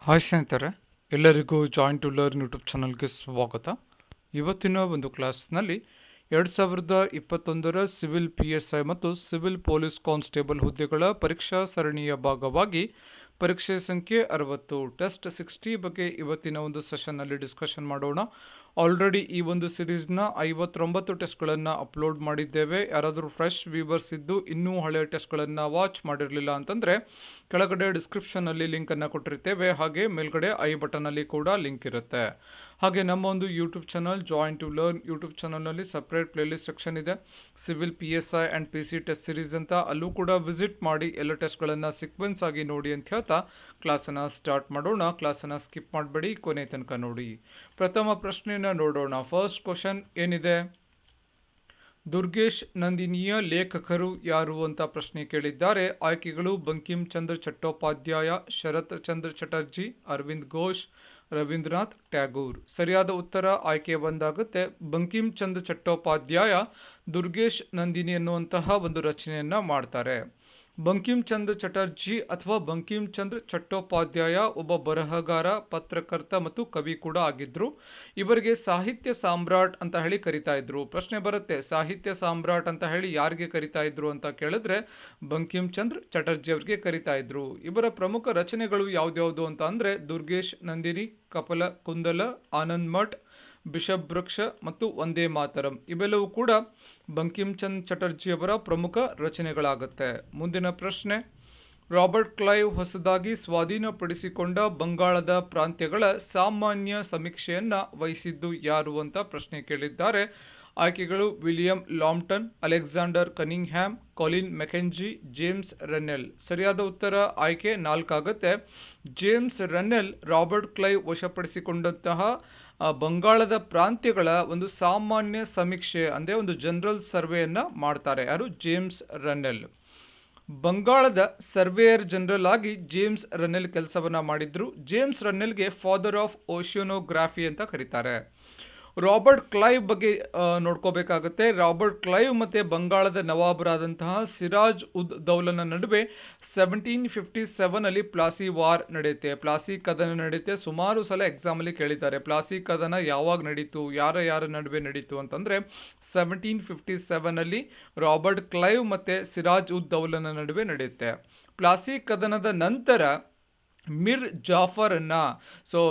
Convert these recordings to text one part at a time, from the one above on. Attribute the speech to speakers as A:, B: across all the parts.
A: Hi ಸ್ನೇಹಿತರೆ, ಎಲ್ಲರಿಗೂ join to learn YouTube ಚಾನಲ್ಗೆ ಸ್ವಾಗತ. ಇವತ್ತಿನ ಒಂದು ಕ್ಲಾಸ್ನಲ್ಲಿ 2021ರ ಸಿವಿಲ್ PSI ಮತ್ತು ಸಿವಿಲ್ ಪೊಲೀಸ್ ಕಾನ್ಸ್ಟೇಬಲ್ ಹುದ್ದೆಗಳ ಪರೀಕ್ಷಾ ಸರಣಿಯ ಭಾಗವಾಗಿ ಪರೀಕ್ಷೆ ಸಂಖ್ಯೆ 60 ಟೆಸ್ಟ್ 60 ಬಗ್ಗೆ ಇವತ್ತಿನ ಒಂದು ಸೆಷನ್ನಲ್ಲಿ ಡಿಸ್ಕಷನ್ ಮಾಡೋಣ. ಆಲ್ರೆಡಿ ಈ ಒಂದು ಸಿರೀಸ್ನ 59 ಟೆಸ್ಟ್ಗಳನ್ನು ಅಪ್ಲೋಡ್ ಮಾಡಿದ್ದೇವೆ. ಯಾರಾದರೂ ಫ್ರೆಶ್ ವ್ಯೂವರ್ಸ್ ಇದ್ದು ಇನ್ನೂ ಹಳೆಯ ಟೆಸ್ಟ್ಗಳನ್ನು ವಾಚ್ ಮಾಡಿರಲಿಲ್ಲ ಅಂತಂದರೆ ಕೆಳಗಡೆ ಡಿಸ್ಕ್ರಿಪ್ಷನಲ್ಲಿ ಲಿಂಕನ್ನು ಕೊಟ್ಟಿರ್ತೇವೆ. ಹಾಗೆ ಮೇಲ್ಗಡೆ ಐ ಬಟನಲ್ಲಿ ಕೂಡ ಲಿಂಕ್ ಇರುತ್ತೆ. ಹಾಗೆ ನಮ್ಮ ಒಂದು YouTube channel join to learn YouTube ಚಾನಲ್ನಲ್ಲಿ ಸಪ್ರೇಟ್ ಪ್ಲೇಲಿಸ್ಟ್ ಸೆಕ್ಷನ್ ಇದೆ, civil PSI and PC test series ಅಂತ. ಅಲ್ಲೂ ಕೂಡ ವಿಸಿಟ್ ಮಾಡಿ ಎಲ್ಲ ಟೆಸ್ಟ್ಗಳನ್ನು ಸೀಕ್ವೆನ್ಸ್ ಆಗಿ ನೋಡಿ ಅಂತ ಹೇಳ್ತಾ ಕ್ಲಾಸನ್ನು ಸ್ಟಾರ್ಟ್ ಮಾಡೋಣ. ಕ್ಲಾಸನ್ನು ಸ್ಕಿಪ್ ಮಾಡಬೇಡಿ, ಕೊನೆ ತನಕ ನೋಡಿ. ಪ್ರಥಮ ಪ್ರಶ್ನೆಯನ್ನು ನೋಡೋಣ. ಫಸ್ಟ್ ಕ್ವಶನ್ ಏನಿದೆ, ದುರ್ಗೇಶ್ ನಂದಿನಿಯ ಲೇಖಕರು ಯಾರು ಅಂತ ಪ್ರಶ್ನೆ ಕೇಳಿದ್ದಾರೆ. ಆಯ್ಕೆಗಳು ಬಂಕಿಮ್ ಚಂದ್ರ ಚಟ್ಟೋಪಾಧ್ಯಾಯ, ಶರತ್ ಚಂದ್ರ ಚಟರ್ಜಿ, ಅರವಿಂದ್ ಘೋಷ್, ರವೀಂದ್ರನಾಥ್ ಟ್ಯಾಗೂರ್. ಸರಿಯಾದ ಉತ್ತರ ಆಯ್ಕೆ ಬಂದಾಗುತ್ತೆ ಬಂಕಿಮ್ ಚಂದ್ರ ಚಟ್ಟೋಪಾಧ್ಯಾಯ ದುರ್ಗೇಶ್ ನಂದಿನಿ ಎನ್ನುವಂತಹ ಒಂದು ರಚನೆಯನ್ನ ಮಾಡ್ತಾರೆ. ಬಂಕಿಮ್ ಚಂದ್ರ ಚಟರ್ಜಿ ಅಥವಾ ಬಂಕಿಮ್ ಚಂದ್ರ ಚಟ್ಟೋಪಾಧ್ಯಾಯ ಒಬ್ಬ ಬರಹಗಾರ, ಪತ್ರಕರ್ತ ಮತ್ತು ಕವಿ ಕೂಡ ಆಗಿದ್ರು. ಇವರಿಗೆ ಸಾಹಿತ್ಯ ಸಾಮ್ರಾಟ್ ಅಂತ ಹೇಳಿ ಕರಿತಾ ಇದ್ರು. ಪ್ರಶ್ನೆ ಬರುತ್ತೆ, ಸಾಹಿತ್ಯ ಸಾಮ್ರಾಟ್ ಅಂತ ಹೇಳಿ ಯಾರಿಗೆ ಕರಿತಾ ಇದ್ರು ಅಂತ ಕೇಳಿದ್ರೆ ಬಂಕಿಮ್ ಚಂದ್ರ ಚಟರ್ಜಿ ಅವರಿಗೆ ಕರಿತಾ ಇದ್ರು. ಇವರ ಪ್ರಮುಖ ರಚನೆಗಳು ಯಾವ್ದ್ಯಾವ್ದು ಅಂತ ಅಂದ್ರೆ ದುರ್ಗೇಶ್ ನಂದಿನಿ, ಕಪಲ ಕುಂದಲ, ಆನಂದ್ ಮಠ್, ಬಿಷಪ್ ವೃಕ್ಷ ಮತ್ತು ವಂದೇ ಮಾತರಂ ಇವೆಲ್ಲವೂ ಕೂಡ ಬಂಕಿಮ್ ಚಂದ್ರ ಚಟರ್ಜಿ ಅವರ ಪ್ರಮುಖ ರಚನೆಗಳಾಗುತ್ತೆ. ಮುಂದಿನ ಪ್ರಶ್ನೆ, ರಾಬರ್ಟ್ ಕ್ಲೈವ್ ಹೊಸದಾಗಿ ಸ್ವಾಧೀನಪಡಿಸಿಕೊಂಡ ಬಂಗಾಳದ ಪ್ರಾಂತ್ಯಗಳ ಸಾಮಾನ್ಯ ಸಮೀಕ್ಷೆಯನ್ನ ವಹಿಸಿದ್ದು ಯಾರು ಅಂತ ಪ್ರಶ್ನೆ ಕೇಳಿದ್ದಾರೆ. ಆಯ್ಕೆಗಳು William Lambton, Alexander Cunningham, Colin Mackenzie, James Rennell. ಸರಿಯಾದ ಉತ್ತರ ಆಯ್ಕೆ 4 ಆಗುತ್ತೆ. ಜೇಮ್ಸ್ ರನ್ನೆಲ್ ರಾಬರ್ಟ್ ಕ್ಲೈವ್ ವಶಪಡಿಸಿಕೊಂಡಂತಹ ಬಂಗಾಳದ ಪ್ರಾಂತ್ಯಗಳ ಒಂದು ಸಾಮಾನ್ಯ ಸಮೀಕ್ಷೆ ಅಂದರೆ ಒಂದು ಜನರಲ್ ಸರ್ವೆಯನ್ನ ಮಾಡ್ತಾರೆ. ಯಾರು? ಜೇಮ್ಸ್ ರನ್ನೆಲ್. ಬಂಗಾಳದ ಸರ್ವೇಯರ್ ಜನರಲ್ ಆಗಿ ಜೇಮ್ಸ್ ರನ್ನೆಲ್ ಕೆಲಸವನ್ನ ಮಾಡಿದ್ರು. ಜೇಮ್ಸ್ ರನ್ನೆಲ್ಗೆ ಫಾದರ್ ಆಫ್ ಓಷಿಯೋನೋಗ್ರಾಫಿ ಅಂತ ಕರೀತಾರೆ. ರಾಬರ್ಟ್ ಕ್ಲೈವ್ ಬಗ್ಗೆ ನೋಡ್ಕೋಬೇಕಾಗುತ್ತೆ. ರಾಬರ್ಟ್ ಕ್ಲೈವ್ ಮತ್ತೆ ಬಂಗಾಳದ ನವಾಬರಾದಂತಹ ಸಿರಾಜ್ ಉದ್ ದೌಲನ ನಡುವೆ 1757 ಅಲ್ಲಿ ಪ್ಲಾಸಿ ವಾರ್ ನಡೆಯುತ್ತೆ, ಪ್ಲಾಸಿ ಕದನ ನಡೆಯುತ್ತೆ. ಸುಮಾರು ಸಲ ಎಕ್ಸಾಮ್ ಅಲ್ಲಿ ಕೇಳಿದ್ದಾರೆ, ಪ್ಲಾಸಿ ಕದನ ಯಾವಾಗ ನಡೀತು, ಯಾರ ನಡುವೆ ನಡೀತು ಅಂತಂದ್ರೆ 1757 ಅಲ್ಲಿ ರಾಬರ್ಟ್ ಕ್ಲೈವ್ ಮತ್ತೆ ಸಿರಾಜ್ ಉದ್ ದೌಲನ ನಡುವೆ ನಡೆಯುತ್ತೆ. ಪ್ಲಾಸಿ ಕದನದ ನಂತರ ಮಿರ್ ಜಾಫರನ್ನ,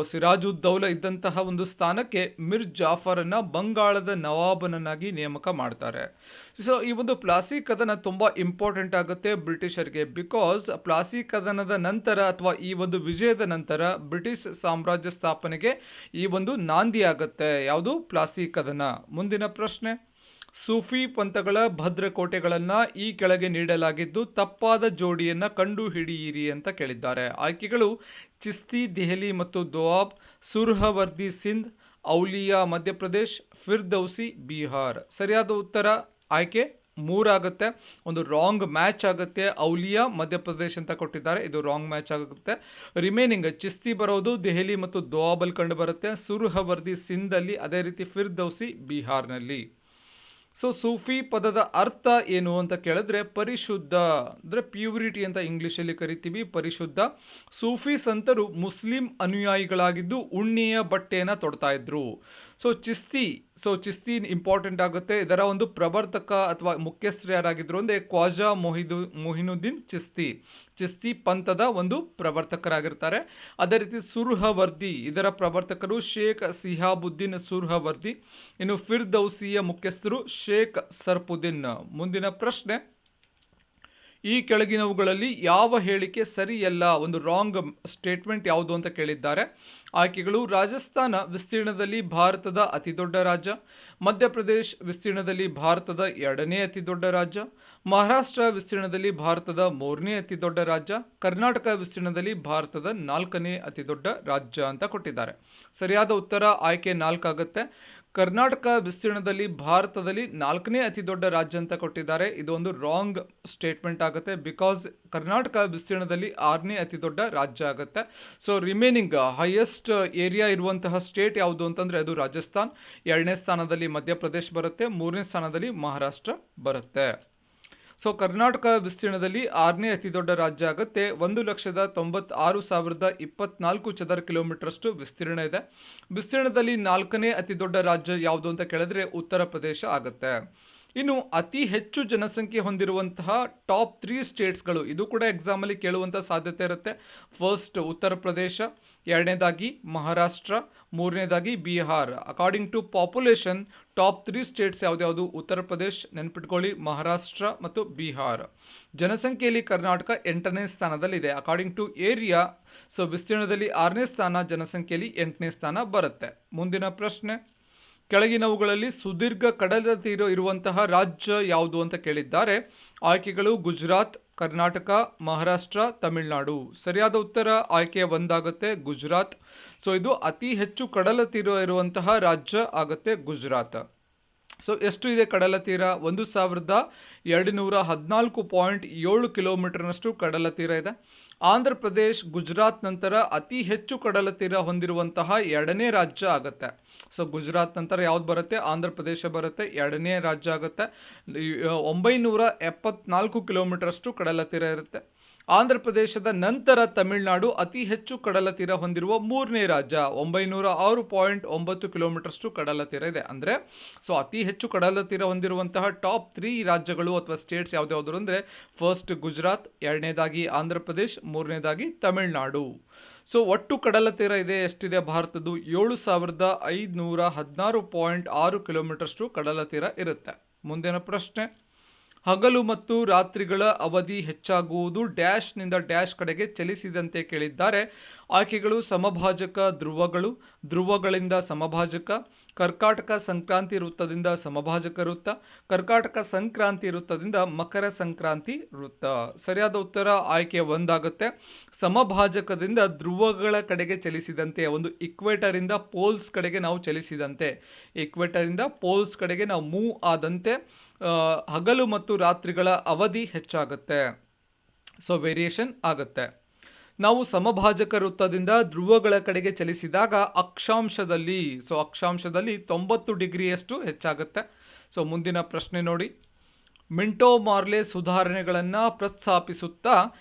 A: ಸಿರಾಜ್ ಉದ್ ದೌಲ ಇದ್ದಂತಹ ಒಂದು ಸ್ಥಾನಕ್ಕೆ ಮಿರ್ ಜಾಫರನ್ನ ಬಂಗಾಳದ ನವಾಬನನ್ನಾಗಿ ನೇಮಕ ಮಾಡ್ತಾರೆ. ಈ ಒಂದು ಪ್ಲಾಸಿ ಕದನ ತುಂಬಾ ಇಂಪಾರ್ಟೆಂಟ್ ಆಗುತ್ತೆ ಬ್ರಿಟಿಷರಿಗೆ. ಬಿಕಾಸ್ ಪ್ಲಾಸಿ ಕದನದ ನಂತರ ಅಥವಾ ಈ ಒಂದು ವಿಜಯದ ನಂತರ ಬ್ರಿಟಿಷ್ ಸಾಮ್ರಾಜ್ಯ ಸ್ಥಾಪನೆಗೆ ಈ ಒಂದು ನಾಂದಿ ಆಗುತ್ತೆ. ಯಾವುದು? ಪ್ಲಾಸಿ ಕದನ. ಮುಂದಿನ ಪ್ರಶ್ನೆ, ಸೂಫಿ ಪಂಥಗಳ ಭದ್ರಕೋಟೆಗಳನ್ನ ಈ ಕೆಳಗೆ ನೀಡಲಾಗಿದ್ದು ತಪ್ಪಾದ ಜೋಡಿಯನ್ನ ಕಂಡು ಹಿಡಿಯಿರಿ ಅಂತ ಕೇಳಿದ್ದಾರೆ. ಆಯ್ಕೆಗಳು ಚಿಸ್ತಿ ದೆಹಲಿ ಮತ್ತು ದೋಆಬ್, ಸುರ್ಹವರ್ದಿ ಸಿಂಧ್, ಔಲಿಯಾ ಮಧ್ಯಪ್ರದೇಶ್, ಫಿರ್ದೌಸಿ ಬಿಹಾರ್. ಸರಿಯಾದ ಉತ್ತರ ಆಯ್ಕೆ 3 ಆಗುತ್ತೆ. ಒಂದು ರಾಂಗ್ ಮ್ಯಾಚ್ ಆಗುತ್ತೆ. ಔಲಿಯಾ ಮಧ್ಯಪ್ರದೇಶ್ ಅಂತ ಕೊಟ್ಟಿದ್ದಾರೆ, ಇದು ರಾಂಗ್ ಮ್ಯಾಚ್ ಆಗುತ್ತೆ. ರಿಮೈನಿಂಗ್ ಚಿಸ್ತಿ ಬರೋದು ದೆಹಲಿ ಮತ್ತು ದೋಆಬಲ್ ಕಂಡು ಬರುತ್ತೆ, ಸುರ್ಹವರ್ದಿ ಸಿಂಧ್ ಅಲ್ಲಿ, ಅದೇ ರೀತಿ ಫಿರ್ದೌಸಿ ಬಿಹಾರ್ನಲ್ಲಿ. ಸೂಫಿ ಪದದ ಅರ್ಥ ಏನು ಅಂತ ಕೇಳಿದ್ರೆ ಪರಿಶುದ್ಧ, ಅಂದ್ರೆ ಪ್ಯೂರಿಟಿ ಅಂತ ಇಂಗ್ಲಿಷಲ್ಲಿ ಕರಿತೀವಿ, ಪರಿಶುದ್ಧ. ಸೂಫಿ ಸಂತರು ಮುಸ್ಲಿಂ ಅನುಯಾಯಿಗಳಾಗಿದ್ದು ಉಣ್ಣೆಯ ಬಟ್ಟೆಯನ್ನ ತೊಡ್ತಾ ಇದ್ರು. ಚಿಸ್ತಿ ಇಂಪಾರ್ಟೆಂಟ್ ಆಗುತ್ತೆ. ಇದರ ಒಂದು ಪ್ರವರ್ತಕ ಅಥವಾ ಮುಖ್ಯಸ್ಥರು ಯಾರಾಗಿದ್ರು ಅಂದ್ರೆ ಖ್ವಾಜಾ ಮೊಹಿನುದ್ದೀನ್ ಚಿಸ್ತಿ ಪಂಥದ ಒಂದು ಪ್ರವರ್ತಕರಾಗಿರ್ತಾರೆ. ಅದೇ ರೀತಿ ಸುರ್ಹವರ್ದಿ, ಇದರ ಪ್ರವರ್ತಕರು ಶೇಖ್ ಸಿಹಾಬುದ್ದೀನ್ ಸುರ್ಹವರ್ದಿ. ಇನ್ನು ಫಿರ್ದೌಸಿಯ ಮುಖ್ಯಸ್ಥರು ಶೇಖ್ ಸರ್ಪುದ್ದೀನ್. ಮುಂದಿನ ಪ್ರಶ್ನೆ, ಈ ಕೆಳಗಿನವುಗಳಲ್ಲಿ ಯಾವ ಹೇಳಿಕೆ ಸರಿಯಲ್ಲ, ಒಂದು ರಾಂಗ್ ಸ್ಟೇಟ್ಮೆಂಟ್ ಯಾವುದು ಅಂತ ಕೇಳಿದ್ದಾರೆ. ಆಯ್ಕೆಗಳು ರಾಜಸ್ಥಾನ ವಿಸ್ತೀರ್ಣದಲ್ಲಿ ಭಾರತದ ಅತಿ ದೊಡ್ಡ ರಾಜ್ಯ, ಮಧ್ಯಪ್ರದೇಶ್ ವಿಸ್ತೀರ್ಣದಲ್ಲಿ ಭಾರತದ 2ನೇ ಅತಿ ದೊಡ್ಡ ರಾಜ್ಯ, ಮಹಾರಾಷ್ಟ್ರ ವಿಸ್ತೀರ್ಣದಲ್ಲಿ ಭಾರತದ 3ನೇ ಅತಿ ದೊಡ್ಡ ರಾಜ್ಯ, ಕರ್ನಾಟಕ ವಿಸ್ತೀರ್ಣದಲ್ಲಿ ಭಾರತದ 4ನೇ ಅತಿ ದೊಡ್ಡ ರಾಜ್ಯ ಅಂತ ಕೊಟ್ಟಿದ್ದಾರೆ. ಸರಿಯಾದ ಉತ್ತರ ಆಯ್ಕೆ 4 ಆಗುತ್ತೆ. ಕರ್ನಾಟಕ ವಿಸ್ತೀರ್ಣದಲ್ಲಿ ಭಾರತದಲ್ಲಿ 4ನೇ ಅತಿ ದೊಡ್ಡ ರಾಜ್ಯ ಅಂತ ಕೊಟ್ಟಿದ್ದಾರೆ. ಇದು ಒಂದು ರಾಂಗ್ ಸ್ಟೇಟ್ಮೆಂಟ್ ಆಗುತ್ತೆ. ಬಿಕಾಸ್ ಕರ್ನಾಟಕ ವಿಸ್ತೀರ್ಣದಲ್ಲಿ 6ನೇ ಅತಿ ದೊಡ್ಡ ರಾಜ್ಯ ಆಗುತ್ತೆ. ರಿಮೈನಿಂಗ್ ಹೈಯೆಸ್ಟ್ ಏರಿಯಾ ಇರುವಂತಹ ಸ್ಟೇಟ್ ಯಾವುದು ಅಂತಂದ್ರೆ ಅದು ರಾಜಸ್ಥಾನ್, 2ನೇ ಸ್ಥಾನದಲ್ಲಿ ಮಧ್ಯಪ್ರದೇಶ್ ಬರುತ್ತೆ, 3ನೇ ಸ್ಥಾನದಲ್ಲಿ ಮಹಾರಾಷ್ಟ್ರ ಬರುತ್ತೆ. ಸೊ ಕರ್ನಾಟಕ ವಿಸ್ತೀರ್ಣದಲ್ಲಿ 6ನೇ ಅತಿ ದೊಡ್ಡ ರಾಜ್ಯ ಆಗುತ್ತೆ. 1,96,024 ಚದರ ಕಿಲೋಮೀಟರ್ ಅಷ್ಟು ವಿಸ್ತೀರ್ಣ ಇದೆ. ವಿಸ್ತೀರ್ಣದಲ್ಲಿ 4ನೇ ಅತಿ ದೊಡ್ಡ ರಾಜ್ಯ ಯಾವುದು ಅಂತ ಕೇಳಿದ್ರೆ ಉತ್ತರ ಪ್ರದೇಶ ಆಗುತ್ತೆ. ಇನ್ನು ಅತಿ ಹೆಚ್ಚು ಜನಸಂಖ್ಯೆ ಹೊಂದಿರುವಂತಹ ಟಾಪ್ 3 ಸ್ಟೇಟ್ಸ್ಗಳು, ಇದು ಕೂಡ ಎಕ್ಸಾಮಲ್ಲಿ ಕೇಳುವಂಥ ಸಾಧ್ಯತೆ ಇರುತ್ತೆ. ಫಸ್ಟ್ ಉತ್ತರ ಪ್ರದೇಶ, ಎರಡನೇದಾಗಿ ಮಹಾರಾಷ್ಟ್ರ, ಮೂರನೇದಾಗಿ Bihar. According to population top 3 states ಯಾವ್ದ್ಯಾವುದು? ಉತ್ತರ ಪ್ರದೇಶ್ ನೆನ್ಪಿಟ್ಕೊಳ್ಳಿ, ಮಹಾರಾಷ್ಟ್ರ ಮತ್ತು ಬಿಹಾರ್. ಜನಸಂಖ್ಯೆಯಲ್ಲಿ ಕರ್ನಾಟಕ 8ನೇ ಸ್ಥಾನದಲ್ಲಿದೆ. ಅಕಾರ್ಡಿಂಗ್ ಟು ಏರಿಯಾ, ಸೊ ವಿಸ್ತೀರ್ಣದಲ್ಲಿ 6ನೇ ಸ್ಥಾನ, ಜನಸಂಖ್ಯೆಯಲ್ಲಿ 8ನೇ ಸ್ಥಾನ ಬರುತ್ತೆ. ಮುಂದಿನ ಪ್ರಶ್ನೆ, ಕೆಳಗಿನವುಗಳಲ್ಲಿ ಸುದೀರ್ಘ ಕಡಲ ತೀರ ಇರುವಂತಹ ರಾಜ್ಯ ಯಾವುದು ಅಂತ ಕೇಳಿದ್ದಾರೆ. ಆಯ್ಕೆಗಳು ಗುಜರಾತ್, ಕರ್ನಾಟಕ, ಮಹಾರಾಷ್ಟ್ರ, ತಮಿಳುನಾಡು. ಸರಿಯಾದ ಉತ್ತರ ಆಯ್ಕೆ 1 ಆಗುತ್ತೆ, ಗುಜರಾತ್. ಸೊ ಇದು ಅತಿ ಹೆಚ್ಚು ಕಡಲ ತೀರ ಇರುವಂತಹ ರಾಜ್ಯ ಆಗುತ್ತೆ ಗುಜರಾತ್. ಸೊ ಎಷ್ಟು ಇದೆ ಕಡಲ ತೀರ? 1,214.7 ಕಿಲೋಮೀಟರ್ನಷ್ಟು ಕಡಲ ತೀರ ಇದೆ. ಆಂಧ್ರ ಪ್ರದೇಶ್ ಗುಜರಾತ್ ನಂತರ ಅತಿ ಹೆಚ್ಚು ಕಡಲ ತೀರ ಹೊಂದಿರುವಂತಹ 2ನೇ ರಾಜ್ಯ ಆಗುತ್ತೆ. ಸೊ ಗುಜರಾತ್ ನಂತರ ಯಾವ್ದು ಬರುತ್ತೆ? ಆಂಧ್ರ ಪ್ರದೇಶ ಬರುತ್ತೆ, 2ನೇ ರಾಜ್ಯ ಆಗುತ್ತೆ. 974 ಕಿಲೋಮೀಟರ್ ಅಷ್ಟು ಕಡಲ ತೀರ ಇರುತ್ತೆ. ಆಂಧ್ರ ಪ್ರದೇಶದ ನಂತರ ತಮಿಳುನಾಡು ಅತಿ ಹೆಚ್ಚು ಕಡಲ ತೀರ ಹೊಂದಿರುವ 3ನೇ ರಾಜ್ಯ, 906.9 ಕಿಲೋಮೀಟರ್ ಅಷ್ಟು ಕಡಲ ತೀರ ಇದೆ. ಅಂದರೆ ಸೊ ಅತಿ ಹೆಚ್ಚು ಕಡಲ ತೀರ ಹೊಂದಿರುವಂತಹ ಟಾಪ್ 3 ರಾಜ್ಯಗಳು ಅಥವಾ ಸ್ಟೇಟ್ಸ್ ಯಾವ್ದಾದ್ರು ಅಂದರೆ ಫಸ್ಟ್ ಗುಜರಾತ್, ಎರಡನೇದಾಗಿ ಆಂಧ್ರ ಪ್ರದೇಶ್, ಮೂರನೇದಾಗಿ ತಮಿಳುನಾಡು. ಸೊ ಒಟ್ಟು ಕಡಲ ತೀರ ಇದೆ ಎಷ್ಟಿದೆ ಭಾರತದ್ದು? 7,516.6 ಕಿಲೋಮೀಟರ್ ಅಷ್ಟು ಕಡಲ ತೀರ ಇರುತ್ತೆ. ಮುಂದಿನ ಪ್ರಶ್ನೆ, ಹಗಲು ಮತ್ತು ರಾತ್ರಿಗಳ ಅವಧಿ ಹೆಚ್ಚಾಗುವುದು ಡ್ಯಾಶ್ ನಿಂದ ಡ್ಯಾಶ್ ಕಡೆಗೆ ಚಲಿಸಿದಂತೆ ಕೇಳಿದ್ದಾರೆ. ಆಯ್ಕೆಗಳು ಸಮಭಾಜಕ ಧ್ರುವಗಳು, ಧ್ರುವಗಳಿಂದ ಸಮಭಾಜಕ, ಕರ್ಕಾಟಕ ಸಂಕ್ರಾಂತಿ ವೃತ್ತದಿಂದ ಸಮಭಾಜಕ ವೃತ್ತ, ಕರ್ಕಾಟಕ ಸಂಕ್ರಾಂತಿ ವೃತ್ತದಿಂದ ಮಕರ ಸಂಕ್ರಾಂತಿ ವೃತ್ತ. ಸರಿಯಾದ ಉತ್ತರ ಆಯ್ಕೆ 1 ಆಗುತ್ತೆ. ಸಮಭಾಜಕದಿಂದ ಧ್ರುವಗಳ ಕಡೆಗೆ ಚಲಿಸಿದಂತೆ, ಒಂದು ಇಕ್ವೇಟರ್ ಇಂದ ಪೋಲ್ಸ್ ಕಡೆಗೆ ನಾವು ಚಲಿಸಿದಂತೆ, ಇಕ್ವೇಟರ್ ಇಂದ ಪೋಲ್ಸ್ ಕಡೆಗೆ ನಾವು ಮೂವ್ ಆದಂತೆ ಹಗಲು ಮತ್ತು ರಾತ್ರಿಗಳ ಅವಧಿ ಹೆಚ್ಚಾಗುತ್ತೆ. ಸೊ ವೇರಿಯೇಷನ್ ಆಗುತ್ತೆ. ನಾವು ಸಮಭಾಜಕ ವೃತ್ತದಿಂದ ಧ್ರುವಗಳ ಕಡೆಗೆ ಚಲಿಸಿದಾಗ ಅಕ್ಷಾಂಶದಲ್ಲಿ 90 ಡಿಗ್ರಿಯಷ್ಟು ಹೆಚ್ಚಾಗುತ್ತೆ. ಸೊ ಮುಂದಿನ ಪ್ರಶ್ನೆ ನೋಡಿ, ಮಿಂಟೋ ಮಾರ್ಲೆ ಸುಧಾರಣೆಗಳನ್ನು ಪ್ರಸ್ತಾಪಿಸುತ್ತಾ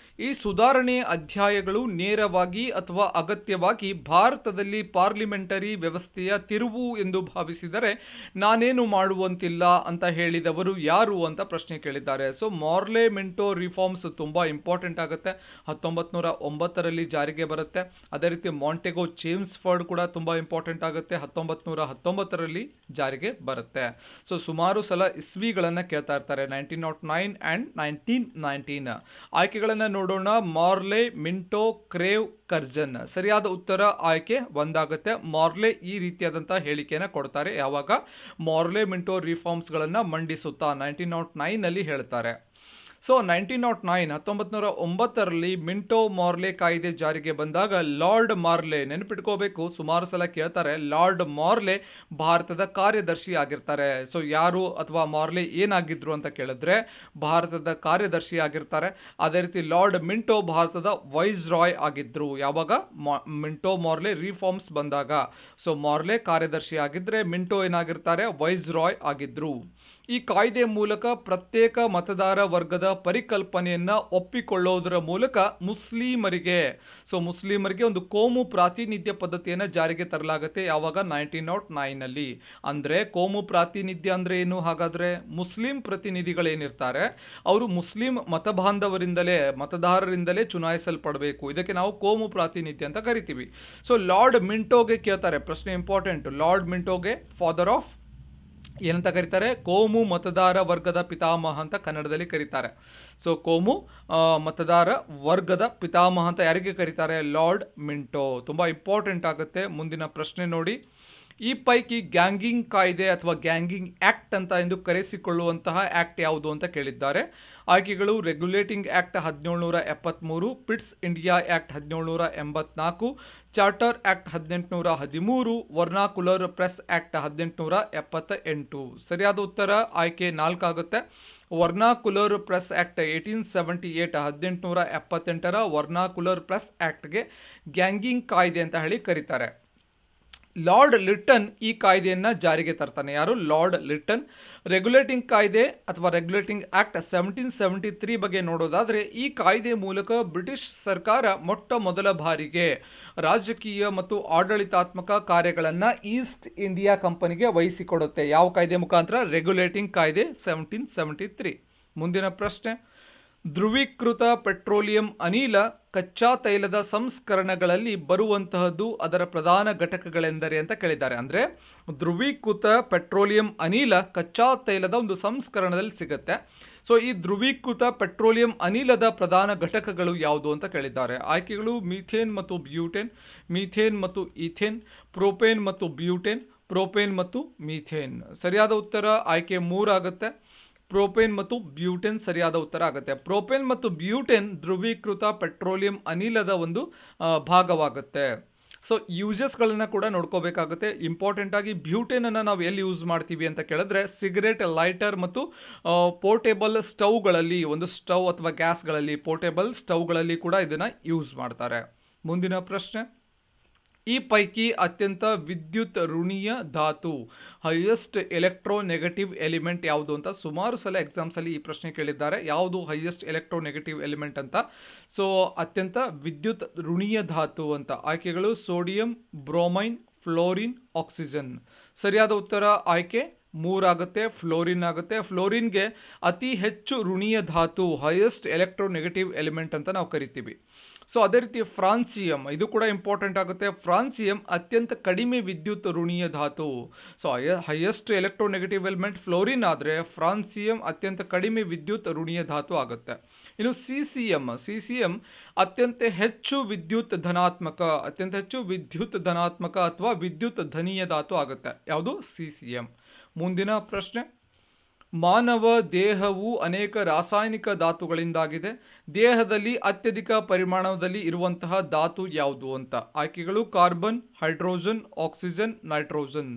A: ಈ ಸುಧಾರಣೆ ಅಧ್ಯಾಯಗಳು ನೇರವಾಗಿ ಅಥವಾ ಅಗತ್ಯವಾಗಿ ಭಾರತದಲ್ಲಿ ಪಾರ್ಲಿಮೆಂಟರಿ ವ್ಯವಸ್ಥೆಯ ತಿರುವು ಎಂದು ಭಾವಿಸಿದರೆ ನಾನೇನು ಮಾಡುವಂತಿಲ್ಲ ಅಂತ ಹೇಳಿದವರು ಯಾರು ಅಂತ ಪ್ರಶ್ನೆ ಕೇಳಿದ್ದಾರೆ. ಸೊ ಮಾರ್ಲೆ ಮಿಂಟೋ ರಿಫಾರ್ಮ್ಸ್ ತುಂಬ ಇಂಪಾರ್ಟೆಂಟ್ ಆಗುತ್ತೆ. 1909ರಲ್ಲಿ ಜಾರಿಗೆ ಬರುತ್ತೆ. ಅದೇ ರೀತಿ ಮಾಂಟೆಗೋ ಚೇಮ್ಸ್ಫರ್ಡ್ ಕೂಡ ತುಂಬ ಇಂಪಾರ್ಟೆಂಟ್ ಆಗುತ್ತೆ, 1919ರಲ್ಲಿ ಜಾರಿಗೆ ಬರುತ್ತೆ. ಸೊ ಸುಮಾರು ಸಲ ಇಸ್ವಿಗಳನ್ನು ಕೇಳ್ತಾ ಇರ್ತಾರೆ, 1909 ಆ್ಯಂಡ್ 1919. ಆಯ್ಕೆಗಳನ್ನು ನೋಡೋಣ. ಮಾರ್ಲೆ, ಮಿಂಟೋ, ಕ್ರೇವ್, ಕರ್ಜನ್. ಸರಿಯಾದ ಉತ್ತರ ಆಯ್ಕೆ 1 ಆಗುತ್ತೆ. ಮಾರ್ಲೆ ಈ ರೀತಿಯಾದಂತಹ ಹೇಳಿಕೆಯನ್ನು ಕೊಡ್ತಾರೆ ಯಾವಾಗ? ಮಾರ್ಲೆ ಮಿಂಟೋ ರಿಫಾರ್ಮ್ಸ್ಗಳನ್ನು ಮಂಡಿಸುತ್ತಾ 1909ನಲ್ಲಿ ಹೇಳ್ತಾರೆ. ಸೊ 1909ರಲ್ಲಿ ಮಿಂಟೋ ಮಾರ್ಲೆ ಕಾಯ್ದೆ ಜಾರಿಗೆ ಬಂದಾಗ ಲಾರ್ಡ್ ಮಾರ್ಲೆ, ನೆನಪಿಟ್ಕೋಬೇಕು, ಸುಮಾರು ಸಲ ಕೇಳ್ತಾರೆ, ಲಾರ್ಡ್ ಮಾರ್ಲೆ ಭಾರತದ ಕಾರ್ಯದರ್ಶಿ ಆಗಿರ್ತಾರೆ. ಸೊ ಯಾರು ಅಥವಾ ಮಾರ್ಲೆ ಏನಾಗಿದ್ರು ಅಂತ ಕೇಳಿದ್ರೆ ಭಾರತದ ಕಾರ್ಯದರ್ಶಿ ಆಗಿರ್ತಾರೆ. ಅದೇ ರೀತಿ ಲಾರ್ಡ್ ಮಿಂಟೋ ಭಾರತದ ವೈಸ್ ರಾಯ್ ಆಗಿದ್ರು ಯಾವಾಗ? ಮಿಂಟೋ ಮಾರ್ಲೆ ರಿಫಾರ್ಮ್ಸ್ ಬಂದಾಗ. ಸೊ ಮಾರ್ಲೆ ಕಾರ್ಯದರ್ಶಿ ಆಗಿದ್ರೆ ಮಿಂಟೋ ಏನಾಗಿರ್ತಾರೆ? ವೈಸ್ ರಾಯ್ ಆಗಿದ್ರು. ಈ ಕಾಯ್ದೆ ಮೂಲಕ ಪ್ರತ್ಯೇಕ ಮತದಾರ ವರ್ಗದ ಪರಿಕಲ್ಪನೆಯನ್ನ ಒಪ್ಪಿಕೊಳ್ಳೋದರ ಮೂಲಕ ಮುಸ್ಲಿಮರಿಗೆ ಒಂದು ಕೋಮು ಪ್ರಾತಿನಿಧ್ಯ ಪದ್ಧತಿಯನ್ನು ಜಾರಿಗೆ ತರಲಾಗುತ್ತೆ ಯಾವಾಗ? 1909ನಲ್ಲಿ. ಅಂದ್ರೆ ಕೋಮು ಪ್ರಾತಿನಿಧ್ಯ ಅಂದ್ರೆ ಏನು ಹಾಗಾದ್ರೆ? ಮುಸ್ಲಿಂ ಪ್ರತಿನಿಧಿಗಳೇನಿರ್ತಾರೆ ಅವರು ಮುಸ್ಲಿಂ ಮತದಾರರಿಂದಲೇ ಚುನಾಯಿಸಲ್ಪಡಬೇಕು. ಇದಕ್ಕೆ ನಾವು ಕೋಮು ಪ್ರಾತಿನಿಧ್ಯ ಅಂತ ಕರಿತೀವಿ. ಸೊ ಲಾರ್ಡ್ ಮಿಂಟೋಗೆ ಕೇಳ್ತಾರೆ ಪ್ರಶ್ನೆ, ಇಂಪಾರ್ಟೆಂಟ್. ಲಾರ್ಡ್ ಮಿಂಟೋಗೆ ಫಾದರ್ ಆಫ್ ಏನಂತ ಕರೀತಾರೆ? ಕೋಮು ಮತದಾರ ವರ್ಗದ ಪಿತಾಮಹ ಅಂತ ಕನ್ನಡದಲ್ಲಿ ಕರೀತಾರೆ. ಸೊ ಕೋಮು ಮತದಾರ ವರ್ಗದ ಪಿತಾಮಹ ಅಂತ ಯಾರಿಗೆ ಕರೀತಾರೆ? Lord Minto. ತುಂಬ ಇಂಪಾರ್ಟೆಂಟ್ ಆಗುತ್ತೆ. ಮುಂದಿನ ಪ್ರಶ್ನೆ ನೋಡಿ, ಈ ಪೈಕಿ ಗ್ಯಾಂಗಿಂಗ್ ಕಾಯ್ದೆ ಅಥವಾ ಗ್ಯಾಂಗಿಂಗ್ ಆಕ್ಟ್ ಅಂತ ಎಂದು ಕರೆಸಿಕೊಳ್ಳುವಂತಹ ಆಕ್ಟ್ ಯಾವುದು ಅಂತ ಕೇಳಿದ್ದಾರೆ. ಆಯ್ಕೆಗಳು regulating act 1773, Pitt's India act 1784, charter act 1813, vernacular press act 1878. ಸರಿಯಾದ ಉತ್ತರ ಆಯ್ಕೆ 4 ಆಗುತ್ತೆ. ವರ್ನಾಕುಲರ್ ಪ್ರೆಸ್ ಆಕ್ಟ್ 1878, 1878ರ ವರ್ನಾಕುಲರ್ ಪ್ರೆಸ್ ಆಕ್ಟ್ಗೆ ಗ್ಯಾಂಗಿಂಗ್ ಕಾಯ್ದೆ ಅಂತ ಹೇಳಿ ಕರೀತಾರೆ. ಲಾರ್ಡ್ ಲಿಟ್ಟನ್ ಈ ಕಾಯ್ದೆಯನ್ನು ಜಾರಿಗೆ ತರ್ತಾನೆ. ಯಾರು? Lord Lytton. ರೆಗ್ಯುಲೇಟಿಂಗ್ ಕಾಯ್ದೆ ಅಥವಾ ರೆಗ್ಯುಲೇಟಿಂಗ್ ಆಕ್ಟ್ 1773 ಬಗ್ಗೆ ನೋಡೋದಾದರೆ, ಈ ಕಾಯ್ದೆ ಮೂಲಕ ಬ್ರಿಟಿಷ್ ಸರ್ಕಾರ ಮೊಟ್ಟ ಮೊದಲ ಬಾರಿಗೆ ರಾಜಕೀಯ ಮತ್ತು ಆಡಳಿತಾತ್ಮಕ ಕಾರ್ಯಗಳನ್ನು ಈಸ್ಟ್ ಇಂಡಿಯಾ ಕಂಪನಿಗೆ ವಹಿಸಿಕೊಡುತ್ತೆ. ಯಾವ ಕಾಯ್ದೆ ಮುಖಾಂತರ? ರೆಗ್ಯುಲೇಟಿಂಗ್ ಕಾಯ್ದೆ 1773. ಮುಂದಿನ ಪ್ರಶ್ನೆ, ಧ್ರುವೀಕೃತ ಪೆಟ್ರೋಲಿಯಂ ಅನಿಲ ಕಚ್ಚಾ ತೈಲದ ಸಂಸ್ಕರಣಗಳಲ್ಲಿ ಬರುವಂತಹದ್ದು, ಅದರ ಪ್ರಧಾನ ಘಟಕಗಳೆಂದರೆ ಅಂತ ಕೇಳಿದ್ದಾರೆ. ಅಂದರೆ ಧ್ರುವೀಕೃತ ಪೆಟ್ರೋಲಿಯಂ ಅನಿಲ ಕಚ್ಚಾ ತೈಲದ ಒಂದು ಸಂಸ್ಕರಣದಲ್ಲಿ ಸಿಗುತ್ತೆ. ಸೊ ಈ ಧ್ರುವೀಕೃತ ಪೆಟ್ರೋಲಿಯಂ ಅನಿಲದ ಪ್ರಧಾನ ಘಟಕಗಳು ಯಾವುದು ಅಂತ ಕೇಳಿದ್ದಾರೆ. ಆಯ್ಕೆಗಳು: ಮೀಥೇನ್ ಮತ್ತು ಬ್ಯೂಟೇನ್, ಮೀಥೇನ್ ಮತ್ತು ಈಥೇನ್, ಪ್ರೋಪೇನ್ ಮತ್ತು ಬ್ಯೂಟೇನ್, ಪ್ರೋಪೇನ್ ಮತ್ತು ಮೀಥೇನ್. ಸರಿಯಾದ ಉತ್ತರ ಆಯ್ಕೆ 3 ಆಗುತ್ತೆ. ಪ್ರೋಪೇನ್ ಮತ್ತು ಬ್ಯೂಟೇನ್ ಸರಿಯಾದ ಉತ್ತರ ಆಗುತ್ತೆ. ಪ್ರೋಪೇನ್ ಮತ್ತು ಬ್ಯೂಟೇನ್ ಧ್ರುವೀಕೃತ ಪೆಟ್ರೋಲಿಯಂ ಅನಿಲದ ಒಂದು ಭಾಗವಾಗುತ್ತೆ. ಸೊ ಯೂಸಸ್ಗಳನ್ನು ಕೂಡ ನೋಡ್ಕೋಬೇಕಾಗುತ್ತೆ. ಇಂಪಾರ್ಟೆಂಟ್ ಆಗಿ ಬ್ಯೂಟೇನನ್ನು ನಾವು ಎಲ್ಲಿ ಯೂಸ್ ಮಾಡ್ತೀವಿ ಅಂತ ಕೇಳಿದ್ರೆ, ಸಿಗರೇಟ್ ಲೈಟರ್ ಮತ್ತು ಪೋರ್ಟೇಬಲ್ ಸ್ಟವ್ಗಳಲ್ಲಿ, ಒಂದು ಸ್ಟವ್ ಅಥವಾ ಗ್ಯಾಸ್ಗಳಲ್ಲಿ, ಪೋರ್ಟೇಬಲ್ ಸ್ಟವ್ಗಳಲ್ಲಿ ಕೂಡ ಇದನ್ನು ಯೂಸ್ ಮಾಡ್ತಾರೆ. ಮುಂದಿನ ಪ್ರಶ್ನೆ, ಈ ಪೈಕಿ ಅತ್ಯಂತ ವಿದ್ಯುತ್ ಋಣೀಯ ಧಾತು, ಹೈಯೆಸ್ಟ್ ಎಲೆಕ್ಟ್ರೋನೆಗೆಟಿವ್ ಎಲಿಮೆಂಟ್ ಯಾವುದು ಅಂತ ಸುಮಾರು ಸಲ ಎಕ್ಸಾಮ್ಸಲ್ಲಿ ಈ ಪ್ರಶ್ನೆ ಕೇಳಿದ್ದಾರೆ. ಯಾವುದು ಹೈಯೆಸ್ಟ್ ಎಲೆಕ್ಟ್ರೋನೆಗೆಟಿವ್ ಎಲಿಮೆಂಟ್ ಅಂತ? ಸೊ ಅತ್ಯಂತ ವಿದ್ಯುತ್ ಋಣೀಯ ಧಾತು ಅಂತ. ಆಯ್ಕೆಗಳು: ಸೋಡಿಯಂ, ಬ್ರೋಮೈನ್, ಫ್ಲೋರಿನ್, ಆಕ್ಸಿಜನ್. ಸರಿಯಾದ ಉತ್ತರ ಆಯ್ಕೆ 3 ಆಗುತ್ತೆ, ಫ್ಲೋರಿನ್ ಆಗುತ್ತೆ. ಫ್ಲೋರಿನ್ಗೆ ಅತಿ ಹೆಚ್ಚು ಋಣೀಯ ಧಾತು, ಹೈಯೆಸ್ಟ್ ಎಲೆಕ್ಟ್ರೋನೆಗೆಟಿವ್ ಎಲಿಮೆಂಟ್ ಅಂತ ನಾವು ಕರಿತೀವಿ. ಸೊ ಅದೇ ರೀತಿ ಫ್ರಾನ್ಸಿಯಂ, ಇದು ಕೂಡ ಇಂಪಾರ್ಟೆಂಟ್ ಆಗುತ್ತೆ. ಫ್ರಾನ್ಸಿಯಂ ಅತ್ಯಂತ ಕಡಿಮೆ ವಿದ್ಯುತ್ ಋಣೀಯ ಧಾತು. So highest electronegative element fluorine ಆದರೆ ಫ್ರಾನ್ಸಿಯಂ ಅತ್ಯಂತ ಕಡಿಮೆ ವಿದ್ಯುತ್ ಋಣೀಯ ಧಾತು ಆಗುತ್ತೆ. ಇನ್ನು ಸಿಸಿಎಂ ಅತ್ಯಂತ ಹೆಚ್ಚು ವಿದ್ಯುತ್ ಧನಾತ್ಮಕ ಅಥವಾ ವಿದ್ಯುತ್ ಧನೀಯ ಧಾತು ಆಗುತ್ತೆ. ಯಾವುದು? ಸಿಸಿಎಂ. ಮುಂದಿನ ಪ್ರಶ್ನೆ, ಮಾನವ ದೇಹವು ಅನೇಕ ರಾಸಾಯನಿಕ ಧಾತುಗಳಿಂದಾಗಿದೆ. ದೇಹದಲ್ಲಿ ಅತ್ಯಧಿಕ ಪರಿಮಾಣದಲ್ಲಿ ಇರುವಂತಹ ಧಾತು ಯಾವುದು ಅಂತ. ಆಯ್ಕೆಗಳು: ಕಾರ್ಬನ್, ಹೈಡ್ರೋಜನ್, ಆಕ್ಸಿಜನ್, ನೈಟ್ರೋಜನ್.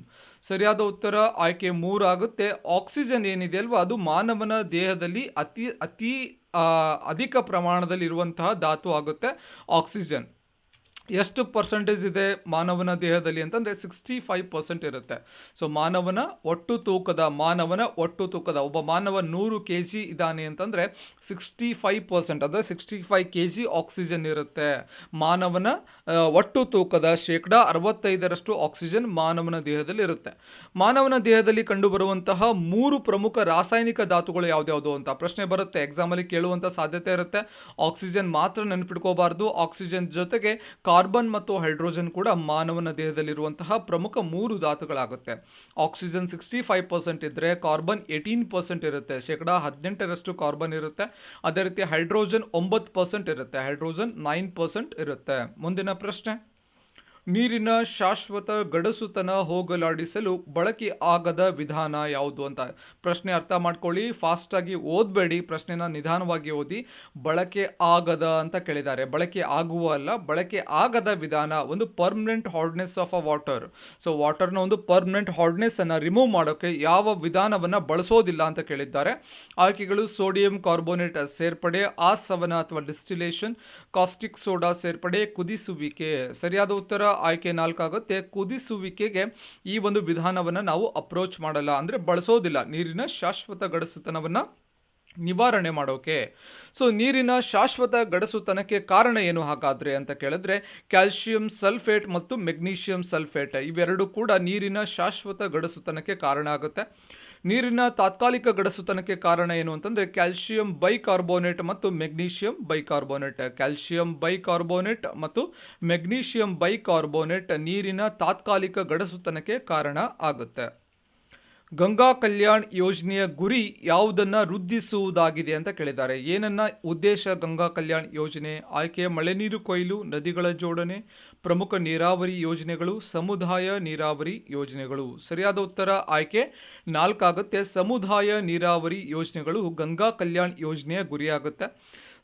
A: ಸರಿಯಾದ ಉತ್ತರ ಆಯ್ಕೆ 3 ಆಗುತ್ತೆ. ಆಕ್ಸಿಜನ್ ಏನಿದೆ ಅಲ್ವಾ, ಅದು ಮಾನವನ ದೇಹದಲ್ಲಿ ಅಧಿಕ ಪ್ರಮಾಣದಲ್ಲಿ ಇರುವಂತಹ ಧಾತು ಆಗುತ್ತೆ ಆಕ್ಸಿಜನ್. ಎಷ್ಟು ಪರ್ಸೆಂಟೇಜ್ ಇದೆ ಮಾನವನ ದೇಹದಲ್ಲಿ ಅಂತಂದರೆ 65% ಇರುತ್ತೆ. ಸೊ ಮಾನವನ ಒಟ್ಟು ತೂಕದ ಒಬ್ಬ ಮಾನವ 100 kg ಇದ್ದಾನೆ ಅಂತಂದರೆ 65% ಅಂದರೆ 65 kg ಆಕ್ಸಿಜನ್ ಇರುತ್ತೆ. ಮಾನವನ ಒಟ್ಟು ತೂಕದ 65% ಆಕ್ಸಿಜನ್ ಮಾನವನ ದೇಹದಲ್ಲಿ ಇರುತ್ತೆ. ಮಾನವನ ದೇಹದಲ್ಲಿ ಕಂಡುಬರುವಂತಹ 3 ಪ್ರಮುಖ ರಾಸಾಯನಿಕ ಧಾತುಗಳು ಯಾವ್ದ್ಯಾವುದು ಅಂತ ಪ್ರಶ್ನೆ ಬರುತ್ತೆ, ಎಕ್ಸಾಮಲ್ಲಿ ಕೇಳುವಂಥ ಸಾಧ್ಯತೆ ಇರುತ್ತೆ. ಆಕ್ಸಿಜನ್ ಮಾತ್ರ ನೆನಪಿಟ್ಕೋಬಾರ್ದು, ಆಕ್ಸಿಜನ್ ಜೊತೆಗೆ ಕಾರ್ಬನ್ ಮತ್ತು ಹೈಡ್ರೋಜನ್ ಕೂಡ ಮಾನವನ ದೇಹದಲ್ಲಿರುವಂತಹ ಪ್ರಮುಖ 3 ಧಾತುಗಳಾಗುತ್ತೆ. ಆಕ್ಸಿಜನ್ 65% ಇದ್ದರೆ ಕಾರ್ಬನ್ 18% ಇರುತ್ತೆ, 18% ಕಾರ್ಬನ್ ಇರುತ್ತೆ. ಅದೇ ರೀತಿ ಹೈಡ್ರೋಜನ್ 9% ಇರುತ್ತೆ, ಹೈಡ್ರೋಜನ್ 9% ಇರುತ್ತೆ. ಮುಂದಿನ ಪ್ರಶ್ನೆ, ನೀರಿನ ಶಾಶ್ವತ ಗಡಸುತನ ಹೋಗಲಾಡಿಸಲು ಬಳಕೆ ಆಗದ ವಿಧಾನ ಯಾವುದು ಅಂತ. ಪ್ರಶ್ನೆ ಅರ್ಥ ಮಾಡ್ಕೊಳ್ಳಿ, ಫಾಸ್ಟಾಗಿ ಓದಬೇಡಿ, ಪ್ರಶ್ನೆನ ನಿಧಾನವಾಗಿ ಓದಿ. ಬಳಕೆ ಆಗದ ಅಂತ ಕೇಳಿದ್ದಾರೆ, ಬಳಕೆ ಆಗುವ ಅಲ್ಲ, ಬಳಕೆ ಆಗದ ವಿಧಾನ. ಒಂದು permanent hardness of a water. So ವಾಟರ್ನ ಒಂದು ಪರ್ಮನೆಂಟ್ ಹಾರ್ಡ್ನೆಸ್ ಅನ್ನು ರಿಮೂವ್ ಮಾಡೋಕ್ಕೆ ಯಾವ ವಿಧಾನವನ್ನು ಬಳಸೋದಿಲ್ಲ ಅಂತ ಕೇಳಿದ್ದಾರೆ. ಆಯ್ಕೆಗಳು: ಸೋಡಿಯಂ ಕಾರ್ಬೋನೇಟ್ ಸೇರ್ಪಡೆ, ಆಸವನ ಅಥವಾ ಡಿಸ್ಟಿಲೇಷನ್, ಕಾಸ್ಟಿಕ್ ಸೋಡಾ ಸೇರ್ಪಡೆ, ಕುದಿಸುವಿಕೆ. ಸರಿಯಾದ ಉತ್ತರ ಆಯ್ಕೆ 4 ಆಗುತ್ತೆ. ಕುದಿಸುವಿಕೆಗೆ ಈ ಒಂದು ವಿಧಾನವನ್ನು ನಾವು ಅಪ್ರೋಚ್ ಮಾಡಲ್ಲ, ಅಂದರೆ ಬಳಸೋದಿಲ್ಲ, ನೀರಿನ ಶಾಶ್ವತ ಗಡಸುತನವನ್ನು ನಿವಾರಣೆ ಮಾಡೋಕೆ. ಸೊ ನೀರಿನ ಶಾಶ್ವತ ಗಡಸುತನಕ್ಕೆ ಕಾರಣ ಏನು ಹಾಗಾದ್ರೆ ಅಂತ ಕೇಳಿದ್ರೆ, ಕ್ಯಾಲ್ಸಿಯಂ ಸಲ್ಫೇಟ್ ಮತ್ತು ಮೆಗ್ನೀಷಿಯಂ ಸಲ್ಫೇಟ್ ಇವೆರಡು ಕೂಡ ನೀರಿನ ಶಾಶ್ವತ ಗಡಸುತನಕ್ಕೆ ಕಾರಣ ಆಗುತ್ತೆ. ನೀರಿನ ತಾತ್ಕಾಲಿಕ ಗಡಸುತನಕ್ಕೆ ಕಾರಣ ಏನು ಅಂತಂದರೆ ಕ್ಯಾಲ್ಸಿಯಂ ಬೈಕಾರ್ಬೋನೇಟ್ ಮತ್ತು ಮೆಗ್ನೀಷಿಯಂ ಬೈಕಾರ್ಬೋನೇಟ್. ಕ್ಯಾಲ್ಸಿಯಂ ಬೈಕಾರ್ಬೋನೇಟ್ ಮತ್ತು ಮೆಗ್ನೀಷಿಯಂ ಬೈಕಾರ್ಬೋನೇಟ್ ನೀರಿನ ತಾತ್ಕಾಲಿಕ ಗಡಸುತನಕ್ಕೆ ಕಾರಣ ಆಗುತ್ತೆ. ಗಂಗಾ ಕಲ್ಯಾಣ್ ಯೋಜನೆಯ ಗುರಿ ಯಾವುದನ್ನು ವೃದ್ಧಿಸುವುದಾಗಿದೆ ಅಂತ ಕೇಳಿದ್ದಾರೆ. ಏನನ್ನ ಉದ್ದೇಶ ಗಂಗಾ ಕಲ್ಯಾಣ್ ಯೋಜನೆ? ಆಯ್ಕೆ: ಮಳೆ ನೀರು ಕೊಯ್ಲು, ನದಿಗಳ ಜೋಡಣೆ, ಪ್ರಮುಖ ನೀರಾವರಿ ಯೋಜನೆಗಳು, ಸಮುದಾಯ ನೀರಾವರಿ ಯೋಜನೆಗಳು. ಸರಿಯಾದ ಉತ್ತರ ಆಯ್ಕೆ 4 ಆಗುತ್ತೆ. ಸಮುದಾಯ ನೀರಾವರಿ ಯೋಜನೆಗಳು ಗಂಗಾ ಕಲ್ಯಾಣ್ ಯೋಜನೆಯ ಗುರಿಯಾಗುತ್ತೆ.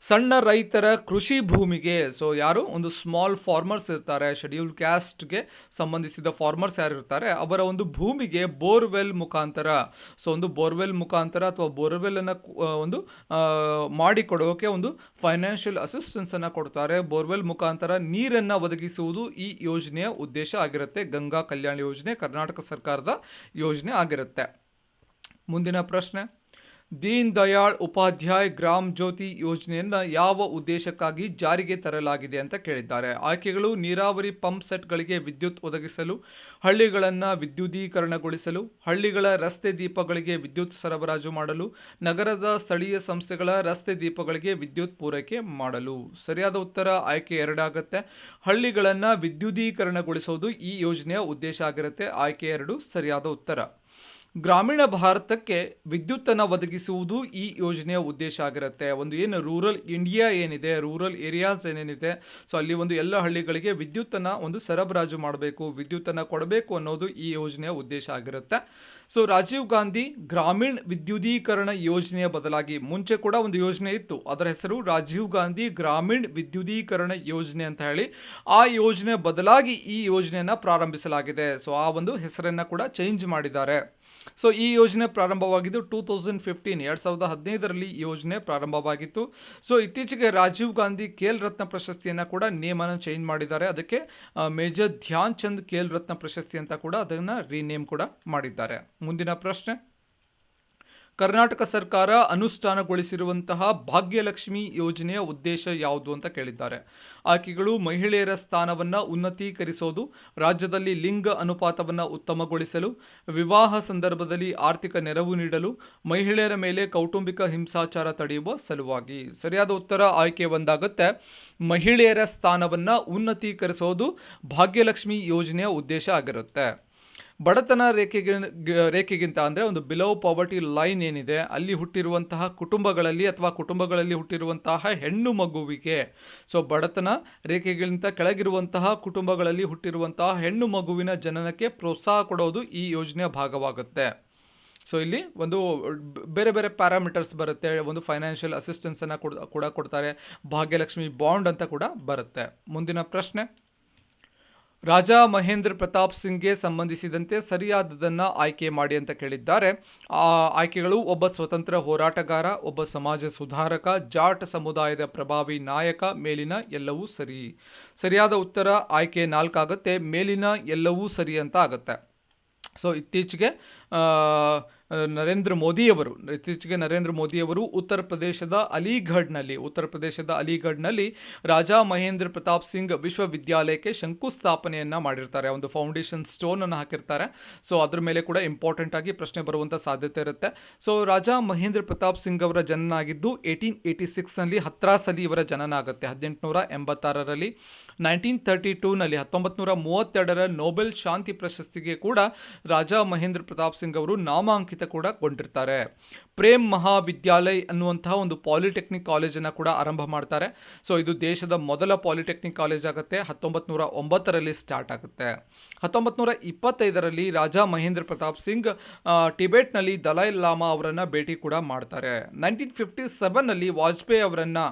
A: ಸಣ್ಣ ರೈತರ ಕೃಷಿ ಭೂಮಿಗೆ, ಸೊ ಯಾರು ಒಂದು ಸ್ಮಾಲ್ ಫಾರ್ಮರ್ಸ್ ಇರ್ತಾರೆ, ಶೆಡ್ಯೂಲ್ ಕ್ಯಾಸ್ಟ್ಗೆ ಸಂಬಂಧಿಸಿದ ಫಾರ್ಮರ್ಸ್ ಯಾರು ಇರ್ತಾರೆ ಅವರ ಒಂದು ಭೂಮಿಗೆ ಬೋರ್ವೆಲ್ ಮುಖಾಂತರ, ಸೊ ಒಂದು ಬೋರ್ವೆಲ್ ಮುಖಾಂತರ ಅಥವಾ ಬೋರ್ವೆಲ್ ಅನ್ನು ಒಂದು ಮಾಡಿಕೊಡೋಕೆ ಒಂದು ಫೈನಾನ್ಷಿಯಲ್ ಅಸಿಸ್ಟೆನ್ಸ್ ಅನ್ನು ಕೊಡ್ತಾರೆ. ಬೋರ್ವೆಲ್ ಮುಖಾಂತರ ನೀರನ್ನು ಒದಗಿಸುವುದು ಈ ಯೋಜನೆಯ ಉದ್ದೇಶ ಆಗಿರುತ್ತೆ. ಗಂಗಾ ಕಲ್ಯಾಣ ಯೋಜನೆ ಕರ್ನಾಟಕ ಸರ್ಕಾರದ ಯೋಜನೆ ಆಗಿರುತ್ತೆ. ಮುಂದಿನ ಪ್ರಶ್ನೆ, ದೀನ್ ದಯಾಳ್ ಉಪಾಧ್ಯಾಯ್ ಗ್ರಾಮ್ ಜ್ಯೋತಿ ಯೋಜನೆಯನ್ನು ಯಾವ ಉದ್ದೇಶಕ್ಕಾಗಿ ಜಾರಿಗೆ ತರಲಾಗಿದೆ ಅಂತ ಕೇಳಿದ್ದಾರೆ. ಆಯ್ಕೆಗಳು: ನೀರಾವರಿ ಪಂಪ್ ಸೆಟ್ಗಳಿಗೆ ವಿದ್ಯುತ್ ಒದಗಿಸಲು, ಹಳ್ಳಿಗಳನ್ನು ವಿದ್ಯುದೀಕರಣಗೊಳಿಸಲು, ಹಳ್ಳಿಗಳ ರಸ್ತೆ ದೀಪಗಳಿಗೆ ವಿದ್ಯುತ್ ಸರಬರಾಜು ಮಾಡಲು, ನಗರದ ಸ್ಥಳೀಯ ಸಂಸ್ಥೆಗಳ ರಸ್ತೆ ದೀಪಗಳಿಗೆ ವಿದ್ಯುತ್ ಪೂರೈಕೆ ಮಾಡಲು. ಸರಿಯಾದ ಉತ್ತರ ಆಯ್ಕೆ 2 ಆಗುತ್ತೆ. ಹಳ್ಳಿಗಳನ್ನು ವಿದ್ಯುದೀಕರಣಗೊಳಿಸುವುದು ಈ ಯೋಜನೆಯ ಉದ್ದೇಶ ಆಗಿರುತ್ತೆ. ಆಯ್ಕೆ 2 ಸರಿಯಾದ ಉತ್ತರ. ಗ್ರಾಮೀಣ ಭಾರತಕ್ಕೆ ವಿದ್ಯುತ್ತನ್ನು ಒದಗಿಸುವುದು ಈ ಯೋಜನೆಯ ಉದ್ದೇಶ ಆಗಿರುತ್ತೆ. ಒಂದು ಏನು ರೂರಲ್ ಇಂಡಿಯಾ ಏನಿದೆ, ರೂರಲ್ ಏರಿಯಾಸ್ ಏನೇನಿದೆ, ಸೊ ಅಲ್ಲಿ ಒಂದು ಎಲ್ಲ ಹಳ್ಳಿಗಳಿಗೆ ವಿದ್ಯುತ್ತನ್ನು ಒಂದು ಸರಬರಾಜು ಮಾಡಬೇಕು, ವಿದ್ಯುತ್ತನ್ನು ಕೊಡಬೇಕು ಅನ್ನೋದು ಈ ಯೋಜನೆಯ ಉದ್ದೇಶ ಆಗಿರುತ್ತೆ. ಸೊ ರಾಜೀವ್ ಗಾಂಧಿ ಗ್ರಾಮೀಣ ವಿದ್ಯುದೀಕರಣ ಯೋಜನೆಯ ಬದಲಾಗಿ ಮುಂಚೆ ಕೂಡ ಒಂದು ಯೋಜನೆ ಇತ್ತು, ಅದರ ಹೆಸರು ರಾಜೀವ್ ಗಾಂಧಿ ಗ್ರಾಮೀಣ ವಿದ್ಯುದೀಕರಣ ಯೋಜನೆ ಅಂತ ಹೇಳಿ. ಆ ಯೋಜನೆ ಬದಲಾಗಿ ಈ ಯೋಜನೆಯನ್ನು ಪ್ರಾರಂಭಿಸಲಾಗಿದೆ. ಸೊ ಆ ಒಂದು ಹೆಸರನ್ನು ಕೂಡ ಚೇಂಜ್ ಮಾಡಿದ್ದಾರೆ. ಸೊ ಈ ಯೋಜನೆ ಪ್ರಾರಂಭವಾಗಿದ್ದು 2015ರಲ್ಲಿ ಈ ಯೋಜನೆ ಪ್ರಾರಂಭವಾಗಿತ್ತು. ಸೊ ಇತ್ತೀಚೆಗೆ ರಾಜೀವ್ ಗಾಂಧಿ ಖೇಲ್ ರತ್ನ ಪ್ರಶಸ್ತಿಯನ್ನು ಕೂಡ ನೇಮನ್ನು ಚೇಂಜ್ ಮಾಡಿದ್ದಾರೆ. ಅದಕ್ಕೆ ಮೇಜರ್ ಧ್ಯಾನ್ ಚಂದ್ ಖೇಲ್ ರತ್ನ ಪ್ರಶಸ್ತಿ ಅಂತ ಕೂಡ ಅದನ್ನು ರೀನೇಮ್ ಕೂಡ ಮಾಡಿದ್ದಾರೆ. ಮುಂದಿನ ಪ್ರಶ್ನೆ, ಕರ್ನಾಟಕ ಸರ್ಕಾರ ಅನುಷ್ಠಾನಗೊಳಿಸಿರುವಂತಹ ಭಾಗ್ಯಲಕ್ಷ್ಮಿ ಯೋಜನೆಯ ಉದ್ದೇಶ ಯಾವುದು ಅಂತ ಕೇಳಿದ್ದಾರೆ. ಆಯ್ಕೆಗಳು: ಮಹಿಳೆಯರ ಸ್ಥಾನವನ್ನು ಉನ್ನತೀಕರಿಸೋದು, ರಾಜ್ಯದಲ್ಲಿ ಲಿಂಗ ಅನುಪಾತವನ್ನು ಉತ್ತಮಗೊಳಿಸಲು, ವಿವಾಹ ಸಂದರ್ಭದಲ್ಲಿ ಆರ್ಥಿಕ ನೆರವು ನೀಡಲು, ಮಹಿಳೆಯರ ಮೇಲೆ ಕೌಟುಂಬಿಕ ಹಿಂಸಾಚಾರ ತಡೆಯುವ ಸಲುವಾಗಿ. ಸರಿಯಾದ ಉತ್ತರ ಆಯ್ಕೆ 1 ಆಗುತ್ತೆ. ಮಹಿಳೆಯರ ಸ್ಥಾನವನ್ನು ಉನ್ನತೀಕರಿಸೋದು ಭಾಗ್ಯಲಕ್ಷ್ಮಿ ಯೋಜನೆಯ ಉದ್ದೇಶ ಆಗಿರುತ್ತೆ. ಬಡತನ ರೇಖೆಗಿಂತ ಅಂದರೆ ಒಂದು ಬಿಲೋ ಪಾವರ್ಟಿ ಲೈನ್ ಏನಿದೆ ಅಲ್ಲಿ ಹುಟ್ಟಿರುವಂತಹ ಕುಟುಂಬಗಳಲ್ಲಿ ಅಥವಾ ಕುಟುಂಬಗಳಲ್ಲಿ ಹುಟ್ಟಿರುವಂತಹ ಹೆಣ್ಣು ಮಗುವಿಗೆ, ಸೊ ಬಡತನ ರೇಖೆಗಿಂತ ಕೆಳಗಿರುವಂತಹ ಕುಟುಂಬಗಳಲ್ಲಿ ಹುಟ್ಟಿರುವಂತಹ ಹೆಣ್ಣು ಮಗುವಿನ ಜನನಕ್ಕೆ ಪ್ರೋತ್ಸಾಹ ಕೊಡೋದು ಈ ಯೋಜನೆಯ ಭಾಗವಾಗುತ್ತೆ. ಸೊ ಇಲ್ಲಿ ಒಂದು ಬೇರೆ ಬೇರೆ ಪ್ಯಾರಾಮೀಟರ್ಸ್ ಬರುತ್ತೆ. ಒಂದು ಫೈನಾನ್ಷಿಯಲ್ ಅಸಿಸ್ಟೆನ್ಸನ್ನು ಕೂಡ ಕೊಡ್ತಾರೆ. ಭಾಗ್ಯಲಕ್ಷ್ಮಿ ಬಾಂಡ್ ಅಂತ ಕೂಡ ಬರುತ್ತೆ. ಮುಂದಿನ ಪ್ರಶ್ನೆ, ರಾಜಾ ಮಹೇಂದ್ರ ಪ್ರತಾಪ್ ಸಿಂಗ್ಗೆ ಸಂಬಂಧಿಸಿದಂತೆ ಸರಿಯಾದದನ್ನು ಆಯ್ಕೆ ಮಾಡಿ ಅಂತ ಕೇಳಿದ್ದಾರೆ. ಆಯ್ಕೆಗಳು: ಒಬ್ಬ ಸ್ವತಂತ್ರ ಹೋರಾಟಗಾರ, ಒಬ್ಬ ಸಮಾಜ ಸುಧಾರಕ, ಜಾಟ್ ಸಮುದಾಯದ ಪ್ರಭಾವಿ ನಾಯಕ, ಮೇಲಿನ ಎಲ್ಲವೂ ಸರಿ. ಸರಿಯಾದ ಉತ್ತರ ಆಯ್ಕೆ 4 ಆಗುತ್ತೆ. ಮೇಲಿನ ಎಲ್ಲವೂ ಸರಿ ಅಂತ ಆಗುತ್ತೆ. ಸೊ ಇತ್ತೀಚೆಗೆ ನರೇಂದ್ರ ಮೋದಿಯವರು ಉತ್ತರ ಪ್ರದೇಶದ ಅಲಿಗಢ್ನಲ್ಲಿ ರಾಜಾ ಮಹೇಂದ್ರ ಪ್ರತಾಪ್ ಸಿಂಗ್ ವಿಶ್ವವಿದ್ಯಾಲಯಕ್ಕೆ ಶಂಕುಸ್ಥಾಪನೆಯನ್ನು ಮಾಡಿರ್ತಾರೆ. ಒಂದು ಫೌಂಡೇಶನ್ ಸ್ಟೋನ್ ಅನ್ನು ಹಾಕಿರ್ತಾರೆ. ಸೊ ಅದ್ರ ಮೇಲೆ ಕೂಡ ಇಂಪಾರ್ಟೆಂಟ್ ಆಗಿ ಪ್ರಶ್ನೆ ಬರುವಂಥ ಸಾಧ್ಯತೆ ಇರುತ್ತೆ. ಸೊ ರಾಜಾ ಮಹೇಂದ್ರ ಪ್ರತಾಪ್ ಸಿಂಗ್ ಅವರ ಜನನ ಆಗಿದ್ದು 1886ನಲ್ಲಿ ಹತ್ರಾಸಲ್ಲಿ ಇವರ ಜನನ ಆಗುತ್ತೆ. 1886ರಲ್ಲಿ 1932ನಲ್ಲಿ 1932ರ ನೊಬೆಲ್ ಶಾಂತಿ ಪ್ರಶಸ್ತಿಗೆ ಕೂಡ ರಾಜಾ ಮಹೇಂದ್ರ ಪ್ರತಾಪ್ ಸಿಂಗ್ ಅವರು ನಾಮಾಂಕಿತ ಕೂಡ ಗೊಂಡಿರ್ತಾರೆ. ಪ್ರೇಮ್ ಮಹಾವಿದ್ಯಾಲಯ ಅನ್ನುವಂತಹ ಒಂದು ಪಾಲಿಟೆಕ್ನಿಕ್ ಕಾಲೇಜನ್ನು ಕೂಡ ಆರಂಭ ಮಾಡ್ತಾರೆ. ಸೊ ಇದು ದೇಶದ ಮೊದಲ ಪಾಲಿಟೆಕ್ನಿಕ್ ಕಾಲೇಜ್ ಆಗುತ್ತೆ. 1909ರಲ್ಲಿ ಸ್ಟಾರ್ಟ್ ಆಗುತ್ತೆ. 1925ರಲ್ಲಿ ರಾಜಾ ಮಹೇಂದ್ರ ಪ್ರತಾಪ್ ಸಿಂಗ್ ಟಿಬೆಟ್ನಲ್ಲಿ ದಲೈ ಲಾಮಾ ಅವರನ್ನು ಭೇಟಿ ಕೂಡ ಮಾಡ್ತಾರೆ. 1957ನಲ್ಲಿ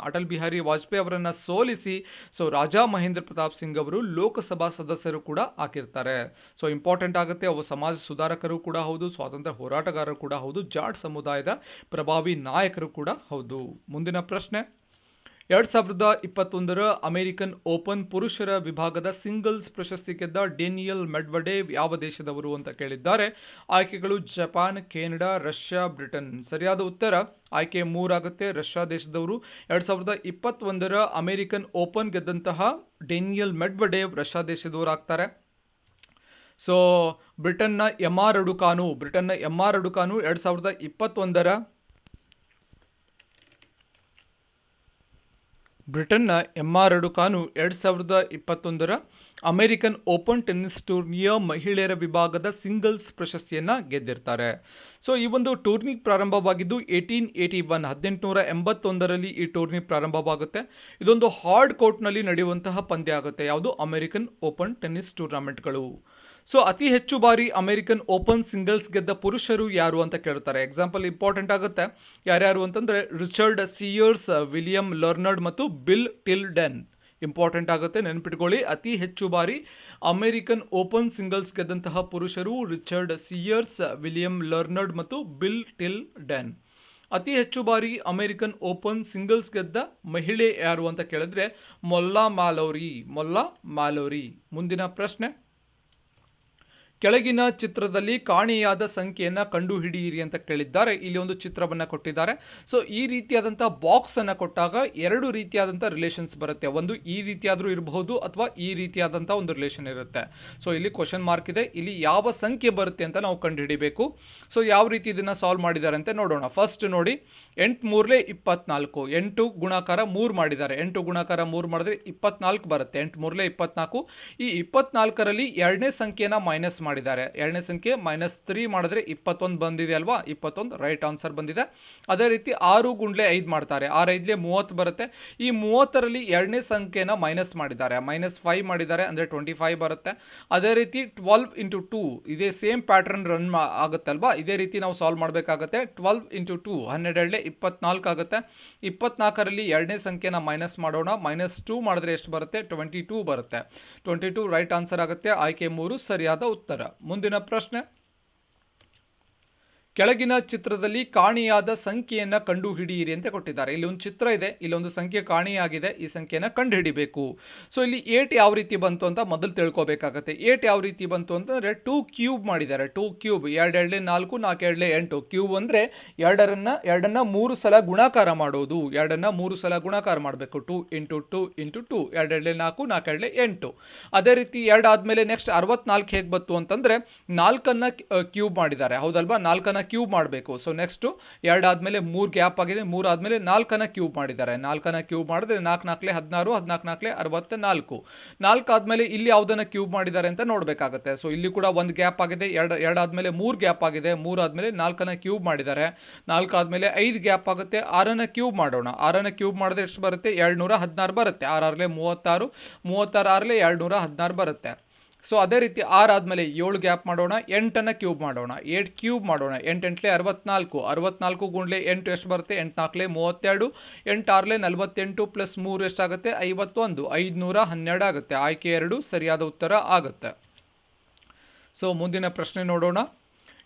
A: ಅಟಲ್ ಬಿಹಾರಿ ವಾಜಪೇಯಿ ಅವರನ್ನು ಸೋಲಿಸಿ ಸೊ ರಾಜಾ ಮಹೇಂದ್ರ ಪ್ರತಾಪ್ ಸಿಂಗ್ ಅವರು ಲೋಕಸಭಾ ಸದಸ್ಯರು ಕೂಡ ಆಗಿರ್ತಾರೆ. ಸೊ ಇಂಪಾರ್ಟೆಂಟ್ ಆಗುತ್ತೆ. ಅವರು ಸಮಾಜ ಸುಧಾರಕರು ಕೂಡ ಹೌದು, ಸ್ವಾತಂತ್ರ್ಯ ಹೋರಾಟಗಾರರು ಕೂಡ ಹೌದು, ಜಾಟ್ ಸಮುದಾಯದ ಪ್ರಭಾವಿ ನಾಯಕರು ಕೂಡ ಹೌದು. ಮುಂದಿನ ಪ್ರಶ್ನೆ, 2021ರ ಅಮೆರಿಕನ್ ಓಪನ್ ಪುರುಷರ ವಿಭಾಗದ ಸಿಂಗಲ್ಸ್ ಪ್ರಶಸ್ತಿ ಗೆದ್ದ ಡೇನಿಯಲ್ ಮೆಡ್ವಡೇವ್ ಯಾವ ದೇಶದವರು ಅಂತ ಕೇಳಿದ್ದಾರೆ. ಆಯ್ಕೆಗಳು: ಜಪಾನ್, ಕೆನಡಾ, ರಷ್ಯಾ, ಬ್ರಿಟನ್. ಸರಿಯಾದ ಉತ್ತರ ಆಯ್ಕೆ 3 ಆಗುತ್ತೆ. ರಷ್ಯಾ ದೇಶದವರು. 2021ರ ಅಮೆರಿಕನ್ ಓಪನ್ ಗೆದ್ದಂತಹ ಡೇನಿಯಲ್ ಮೆಡ್ವಡೇವ್ ರಷ್ಯಾ ದೇಶದವರು ಆಗ್ತಾರೆ. ಸೊ ಬ್ರಿಟನ್ನ ಎಮ್ ಆರ್ ರಡುಕಾನು 2021ರ ಅಮೆರಿಕನ್ ಓಪನ್ ಟೆನ್ನಿಸ್ ಟೂರ್ನಿಯ ಮಹಿಳೆಯರ ವಿಭಾಗದ ಸಿಂಗಲ್ಸ್ ಪ್ರಶಸ್ತಿಯನ್ನು ಗೆದ್ದಿರ್ತಾರೆ. ಸೊ ಈ ಒಂದು ಟೂರ್ನಿ ಪ್ರಾರಂಭವಾಗಿದ್ದು 1881ರಲ್ಲಿ ಈ ಟೂರ್ನಿ ಪ್ರಾರಂಭವಾಗುತ್ತೆ. ಇದೊಂದು ಹಾರ್ಡ್ ಕೋರ್ಟ್ನಲ್ಲಿ ನಡೆಯುವಂತಹ ಪಂದ್ಯ ಆಗುತ್ತೆ. ಯಾವುದು? ಅಮೆರಿಕನ್ ಓಪನ್ ಟೆನ್ನಿಸ್ ಟೂರ್ನಮೆಂಟ್ಗಳು. ಸೊ ಅತಿ ಹೆಚ್ಚು ಬಾರಿ ಅಮೆರಿಕನ್ ಓಪನ್ ಸಿಂಗಲ್ಸ್ ಗೆದ್ದ ಪುರುಷರು ಯಾರು ಅಂತ ಕೇಳ್ತಾರೆ. ಎಕ್ಸಾಂಪಲ್ ಇಂಪಾರ್ಟೆಂಟ್ ಆಗುತ್ತೆ. ಯಾರ್ಯಾರು ಅಂತಂದರೆ ರಿಚರ್ಡ್ ಸೀಯರ್ಸ್, ವಿಲಿಯಂ ಲರ್ನರ್ಡ್ ಮತ್ತು ಬಿಲ್ ಟಿಲ್ಡೆನ್. ಇಂಪಾರ್ಟೆಂಟ್ ಆಗುತ್ತೆ, ನೆನ್ಪಿಟ್ಕೊಳ್ಳಿ. ಅತಿ ಹೆಚ್ಚು ಬಾರಿ ಅಮೆರಿಕನ್ ಓಪನ್ ಸಿಂಗಲ್ಸ್ ಗೆದ್ದಂತಹ ಪುರುಷರು ರಿಚರ್ಡ್ ಸೀಯರ್ಸ್, ವಿಲಿಯಂ ಲರ್ನರ್ಡ್ ಮತ್ತು ಬಿಲ್ ಟಿಲ್ಡೆನ್. ಅತಿ ಹೆಚ್ಚು ಬಾರಿ ಅಮೆರಿಕನ್ ಓಪನ್ ಸಿಂಗಲ್ಸ್ ಗೆದ್ದ ಮಹಿಳೆ ಯಾರು ಅಂತ ಕೇಳಿದ್ರೆ ಮೊಲ್ಲಾ ಮಾಲೋರಿ. ಮುಂದಿನ ಪ್ರಶ್ನೆ, ಕೆಳಗಿನ ಚಿತ್ರದಲ್ಲಿ ಕಾಣೆಯಾದ ಸಂಖ್ಯೆಯನ್ನು ಕಂಡುಹಿಡಿಯಿರಿ ಅಂತ ಕೇಳಿದ್ದಾರೆ. ಇಲ್ಲಿ ಒಂದು ಚಿತ್ರವನ್ನು ಕೊಟ್ಟಿದ್ದಾರೆ. ಸೊ ಈ ರೀತಿಯಾದಂಥ ಬಾಕ್ಸನ್ನು ಕೊಟ್ಟಾಗ ಎರಡು ರೀತಿಯಾದಂಥ ರಿಲೇಷನ್ಸ್ ಬರುತ್ತೆ. ಒಂದು ಈ ರೀತಿಯಾದರೂ ಇರಬಹುದು ಅಥವಾ ಈ ರೀತಿಯಾದಂಥ ಒಂದು ರಿಲೇಷನ್ ಇರುತ್ತೆ. ಸೊ ಇಲ್ಲಿ ಕ್ವಶನ್ ಮಾರ್ಕ್ ಇದೆ. ಇಲ್ಲಿ ಯಾವ ಸಂಖ್ಯೆ ಬರುತ್ತೆ ಅಂತ ನಾವು ಕಂಡುಹಿಡಿಬೇಕು. ಸೊ ಯಾವ ರೀತಿ ಇದನ್ನು ಸಾಲ್ವ್ ಮಾಡಿದ್ದಾರೆ ಅಂತ ನೋಡೋಣ. ಫಸ್ಟ್ ನೋಡಿ, 8 3 24. 8 ಗುಣಾಕಾರ 3 ಮಾಡಿದ್ದಾರೆ. 8 ಗುಣಾಕಾರ 3 ಮಾಡಿದ್ರೆ 24 ಬರುತ್ತೆ. 8 3 24. ಈ 24ರಲ್ಲಿ ಎರಡನೇ ಸಂಖ್ಯೆನ ಮೈನಸ್ ಮಾಡಿದ್ದಾರೆ. ಎರಡನೇ ಸಂಖ್ಯೆ -3 ಮಾಡಿದ್ರೆ 21 ಬಂದಿದೆ ಅಲ್ವಾ? 21 ರೈಟ್ ಆನ್ಸರ್ ಬಂದಿದೆ. ಅದೇ ರೀತಿ 6 ಗುಂಡ್ಲೆ 5 ಮಾಡ್ತಾರೆ. 6 5 30 ಬರುತ್ತೆ. ಈ 30ರಲ್ಲಿ ಎರಡನೇ ಸಂಖ್ಯೆನ ಮೈನಸ್ ಮಾಡಿದ್ದಾರೆ. -5 ಮಾಡಿದ್ದಾರೆ ಅಂದರೆ 25 ಬರುತ್ತೆ. ಅದೇ ರೀತಿ 12 × 2 ಇದೇ ಸೇಮ್ ಪ್ಯಾಟರ್ನ್ ರನ್ ಆಗುತ್ತಲ್ವಾ? ಇದೇ ರೀತಿ ನಾವು ಸಾಲ್ವ್ ಮಾಡಬೇಕಾಗುತ್ತೆ. 12 × 2 12 24 ಆಗುತ್ತೆ. 24ರಲ್ಲಿ ಎರಡನೇ ಸಂಖ್ಯೆನ ಮೈನಸ್ ಮಾಡೋಣ. -2 ಮಾಡಿದ್ರೆ ಎಷ್ಟು ಬರುತ್ತೆ? 22 ಬರುತ್ತೆ. 22 ರೈಟ್ ಆನ್ಸರ್ ಆಗುತ್ತೆ. ಆಯ್ಕೆ 3 ಸರಿಯಾದ ಉತ್ತರ. ಮುಂದಿನ ಪ್ರಶ್ನೆ, ಕೆಳಗಿನ ಚಿತ್ರದಲ್ಲಿ ಕಾಣೆಯಾದ ಸಂಖ್ಯೆಯನ್ನು ಕಂಡುಹಿಡಿಯಿರಿ ಅಂತ ಕೊಟ್ಟಿದ್ದಾರೆ. ಇಲ್ಲಿ ಒಂದು ಚಿತ್ರ ಇದೆ, ಇಲ್ಲೊಂದು ಸಂಖ್ಯೆ ಕಾಣೆಯಾಗಿದೆ. ಈ ಸಂಖ್ಯೆಯನ್ನು ಕಂಡುಹಿಡಿಬೇಕು. ಸೊ ಇಲ್ಲಿ 8 ಯಾವ ರೀತಿ ಬಂತು ಅಂತ ಮೊದಲು ತಿಳ್ಕೊಬೇಕಾಗತ್ತೆ. 8 ಯಾವ ರೀತಿ ಬಂತು ಅಂತಂದರೆ 2 ಕ್ಯೂಬ್ ಮಾಡಿದ್ದಾರೆ. 2 ಕ್ಯೂಬ್ 2 2 4 4 2 8. ಕ್ಯೂಬ್ ಅಂದರೆ ಎರಡನ್ನ 3 ಸಲ ಗುಣಾಕಾರ ಮಾಡೋದು. ಎರಡನ್ನ 3 ಸಲ ಗುಣಾಕಾರ ಮಾಡಬೇಕು. 2 × 2 × 2 2 2 4 4 2 8. ಅದೇ ರೀತಿ 2 ಆದಮೇಲೆ ನೆಕ್ಸ್ಟ್ 64 ಹೇಗೆ ಬಂತು ಅಂತಂದರೆ 4ಅನ್ನು ಕ್ಯೂಬ್ ಮಾಡಿದ್ದಾರೆ. ಹೌದಲ್ವಾ? 4ಅನ್ನು ಕ್ಯೂಬ್ ಮಾಡಬೇಕು. ಸೊ ನೆಕ್ಸ್ಟು 2 ಆದಮೇಲೆ 3 ಗ್ಯಾಪ್ ಆಗಿದೆ. 3 ಆದಮೇಲೆ 4ಅನ್ನು ಕ್ಯೂಬ್ ಮಾಡಿದ್ದಾರೆ. 4ಅನ್ನು ಕ್ಯೂಬ್ ಮಾಡಿದ್ರೆ 4 4 16 16 4 64. 4 ಆದಮೇಲೆ ಇಲ್ಲಿ ಯಾವುದನ್ನು ಕ್ಯೂಬ್ ಮಾಡಿದ್ದಾರೆ ಅಂತ ನೋಡಬೇಕಾಗುತ್ತೆ. ಸೊ ಇಲ್ಲಿ ಕೂಡ ಒಂದು ಗ್ಯಾಪ್ ಆಗಿದೆ. 2 ಆದಮೇಲೆ 3 ಗ್ಯಾಪ್ ಆಗಿದೆ. 3 ಆದಮೇಲೆ 4ಅನ್ನು ಕ್ಯೂಬ್ ಮಾಡಿದ್ದಾರೆ. 4 ಆದಮೇಲೆ 5 ಗ್ಯಾಪ್ ಆಗುತ್ತೆ. 6ಅನ್ನು ಕ್ಯೂಬ್ ಮಾಡೋಣ. 6ಅನ್ನು ಕ್ಯೂಬ್ ಮಾಡಿದ್ರೆ ಎಷ್ಟು ಬರುತ್ತೆ? 216 ಬರುತ್ತೆ. 6 6 36 36 6 216 ಬರುತ್ತೆ. ಸೊ ಅದೇ ರೀತಿ 6 ಆದಮೇಲೆ 7 ಗ್ಯಾಪ್ ಮಾಡೋಣ. 8ಅನ್ನು ಕ್ಯೂಬ್ ಮಾಡೋಣ. 8 ಕ್ಯೂಬ್ ಮಾಡೋಣ. 8 8 64 64 ಗುಂಡ್ಲೆ 8 ಎಷ್ಟು ಬರುತ್ತೆ? 8 4 32 8 6 48 ಪ್ಲಸ್ 3 ಎಷ್ಟಾಗುತ್ತೆ? 51 512 ಆಗುತ್ತೆ. ಆಯ್ಕೆ 2 ಸರಿಯಾದ ಉತ್ತರ ಆಗುತ್ತೆ. ಸೊ ಮುಂದಿನ ಪ್ರಶ್ನೆ ನೋಡೋಣ.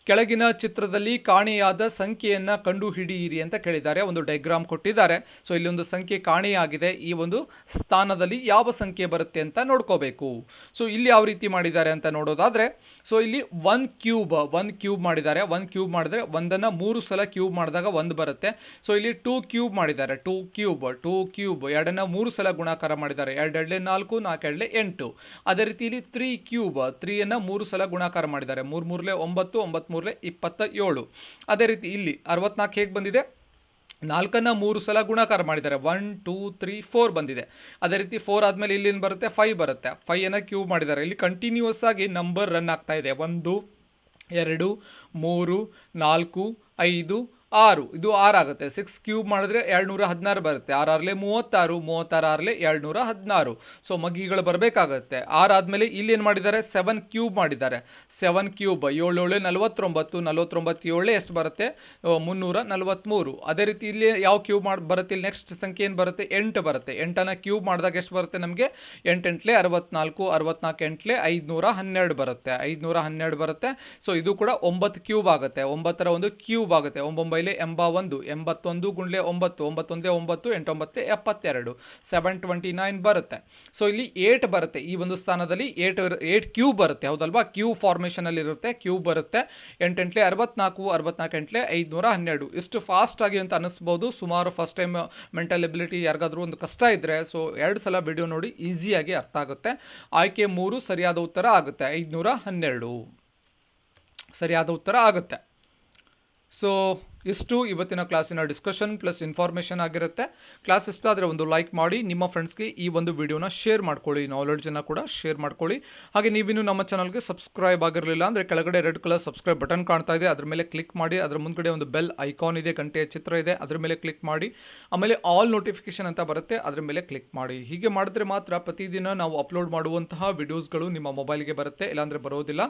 A: ಕೆಳಗಿನ ಚಿತ್ರದಲ್ಲಿ ಕಾಣೆಯಾದ ಸಂಖ್ಯೆಯನ್ನು ಕಂಡುಹಿಡಿಯಿರಿ ಅಂತ ಕೇಳಿದ್ದಾರೆ. ಒಂದು ಡೈಗ್ರಾಮ್ ಕೊಟ್ಟಿದ್ದಾರೆ. ಸೊ ಇಲ್ಲಿ ಒಂದು ಸಂಖ್ಯೆ ಕಾಣೆಯಾಗಿದೆ. ಈ ಒಂದು ಸ್ಥಾನದಲ್ಲಿ ಯಾವ ಸಂಖ್ಯೆ ಬರುತ್ತೆ ಅಂತ ನೋಡ್ಕೋಬೇಕು. ಸೊ ಇಲ್ಲಿ ಯಾವ ರೀತಿ ಮಾಡಿದ್ದಾರೆ ಅಂತ ನೋಡೋದಾದರೆ, ಸೊ ಇಲ್ಲಿ 1 ಕ್ಯೂಬ್ ಮಾಡಿದ್ದಾರೆ. 1 ಕ್ಯೂಬ್ ಮಾಡಿದ್ರೆ 1ಅನ್ನು 3 ಸಲ ಕ್ಯೂಬ್ ಮಾಡಿದಾಗ 1 ಬರುತ್ತೆ. ಸೊ ಇಲ್ಲಿ 2 ಕ್ಯೂಬ್ ಮಾಡಿದ್ದಾರೆ. 2 ಕ್ಯೂಬ್ 2ಅನ್ನು 3 ಸಲ ಗುಣಾಕಾರ ಮಾಡಿದ್ದಾರೆ. 2 2 4 4 2 8. ಅದೇ ರೀತಿ ಇಲ್ಲಿ 3 ಕ್ಯೂಬ್ 3ಅನ್ನು 3 ಸಲ ಗುಣಾಕಾರ ಮಾಡಿದ್ದಾರೆ. 3 3 9 9 3 27. ಅದೇ ರೀತಿ ಇಲ್ಲಿ 64 ಹೇಗೆ ಬಂದಿದೆ? 4ಅನ್ನು 3 ಸಲ ಗುಣಾಕಾರ ಮಾಡಿದ್ದಾರೆ. 1 2 3 4 ಬಂದಿದೆ. ಅದೇ ರೀತಿ 4 ಆದಮೇಲೆ ಇಲ್ಲಿ ಏನು ಬರುತ್ತೆ? 5 ಬರುತ್ತೆ. 5ಅನ್ನು ಕ್ಯೂಬ್ ಮಾಡಿದ್ದಾರೆ. ಇಲ್ಲಿ ಕಂಟಿನ್ಯೂಸ್ ಆಗಿ ನಂಬರ್ ರನ್ ಆಗ್ತಾ ಇದೆ. 1 2 3 4 5 6. ಇದು 6 ಆಗುತ್ತೆ. 6 ಕ್ಯೂಬ್ ಮಾಡಿದ್ರೆ 216 ಬರುತ್ತೆ. 6 6 36 36 6 216. ಸೊ ಮಗ್ಗಿಗಳು ಬರಬೇಕಾಗತ್ತೆ. 6 ಆದಮೇಲೆ ಇಲ್ಲಿ ಏನು ಮಾಡಿದ್ದಾರೆ? 7 ಕ್ಯೂಬ್ ಮಾಡಿದ್ದಾರೆ. 7 ಕ್ಯೂಬ್ 7 7 49 49 7 ಎಷ್ಟು ಬರುತ್ತೆ? 343. ಅದೇ ರೀತಿ ಇಲ್ಲಿ ಯಾವ ಕ್ಯೂಬ್ ಬರುತ್ತೆ? ಇಲ್ಲಿ ನೆಕ್ಸ್ಟ್ ಸಂಖ್ಯೆ ಏನು ಬರುತ್ತೆ? 8 ಬರುತ್ತೆ. 8ಅನ್ನು ಕ್ಯೂಬ್ ಮಾಡಿದಾಗ ಎಷ್ಟು ಬರುತ್ತೆ ನಮಗೆ? 8 8 64 64 8 512 ಬರುತ್ತೆ. 512 ಬರುತ್ತೆ. ಸೊ ಇದು ಕೂಡ 9 ಕ್ಯೂಬ್ ಆಗುತ್ತೆ. 9ರ ಒಂದು ಕ್ಯೂಬ್ ಆಗುತ್ತೆ. 9 81 81 ಗುಂಡ್ಲೆ 9 9 9 8 9 72 729 ಬರುತ್ತೆ. ಸೊ ಇಲ್ಲಿ 8 ಬರುತ್ತೆ. ಈ ಒಂದು ಸ್ಥಾನದಲ್ಲಿ 8 ಕ್ಯೂಬ್ ಬರುತ್ತೆ. ಹೌದಲ್ವಾ? ಕ್ಯೂಬ್ ಫಾರ್ಮೇಷನ್ ಅಲ್ಲಿ ಇರುತ್ತೆ. ಕ್ಯೂಬ್ ಬರುತ್ತೆ. 8 8 64 64 8 512. ಇಷ್ಟು ಫಾಸ್ಟ್ ಆಗಿ ಅಂತ ಅನಿಸ್ಬೋದು. ಸುಮಾರು ಫಸ್ಟ್ ಟೈಮ್ ಮೆಂಟಲ್ ಎಬಿಲಿಟಿ ಯಾರಿಗಾದ್ರೂ ಒಂದು ಕಷ್ಟ ಇದ್ರೆ ಸೊ 2 ಸಲ ವಿಡಿಯೋ ನೋಡಿ ಈಸಿಯಾಗಿ ಅರ್ಥ ಆಗುತ್ತೆ. ಆಯ್ಕೆ 3 ಸರಿಯಾದ ಉತ್ತರ ಆಗುತ್ತೆ. 512 ಸರಿಯಾದ ಉತ್ತರ ಆಗುತ್ತೆ. ಸೊ ಇಷ್ಟು ಇವತ್ತಿನ ಕ್ಲಾಸಿನ ಡಿಸ್ಕಷನ್ ಪ್ಲಸ್ ಇನ್ಫಾರ್ಮೇಷನ್ ಆಗಿರುತ್ತೆ. ಕ್ಲಾಸ್ ಇಷ್ಟ ಆದರೆ ಒಂದು ಲೈಕ್ ಮಾಡಿ, ನಿಮ್ಮ ಫ್ರೆಂಡ್ಸ್ಗೆ ಈ ಒಂದು ವಿಡಿಯೋನ ಶೇರ್ ಮಾಡ್ಕೊಳ್ಳಿ, ನಾಲೆಡ್ಜನ್ನು ಕೂಡ ಶೇರ್ ಮಾಡ್ಕೊಳ್ಳಿ. ಹಾಗೆ ನೀವಿನ್ನೂ ನಮ್ಮ ಚಾನಲ್ಗೆ ಸಬ್ಸ್ಕ್ರೈಬ್ ಆಗಿರಲಿಲ್ಲ ಅಂದರೆ ಕೆಳಗಡೆ ರೆಡ್ ಕಲರ್ ಸಬ್ಸ್ಕ್ರೈಬ್ ಬಟನ್ ಕಾಣ್ತಾ ಇದೆ, ಅದ್ರ ಮೇಲೆ ಕ್ಲಿಕ್ ಮಾಡಿ. ಅದರ ಮುಂದ್ಗಡೆ ಒಂದು ಬೆಲ್ ಐಕಾನ್ ಇದೆ, ಗಂಟೆಯ ಚಿತ್ರ ಇದೆ, ಅದ್ರ ಮೇಲೆ ಕ್ಲಿಕ್ ಮಾಡಿ. ಆಮೇಲೆ ಆಲ್ ನೋಟಿಫಿಕೇಶನ್ ಅಂತ ಬರುತ್ತೆ, ಅದ್ರ ಮೇಲೆ ಕ್ಲಿಕ್ ಮಾಡಿ. ಹೀಗೆ ಮಾಡಿದ್ರೆ ಮಾತ್ರ ಪ್ರತಿದಿನ ನಾವು ಅಪ್ಲೋಡ್ ಮಾಡುವಂತಹ ವಿಡಿಯೋಸ್ಗಳು ನಿಮ್ಮ ಮೊಬೈಲ್ಗೆ ಬರುತ್ತೆ, ಇಲ್ಲಾಂದರೆ ಬರೋದಿಲ್ಲ.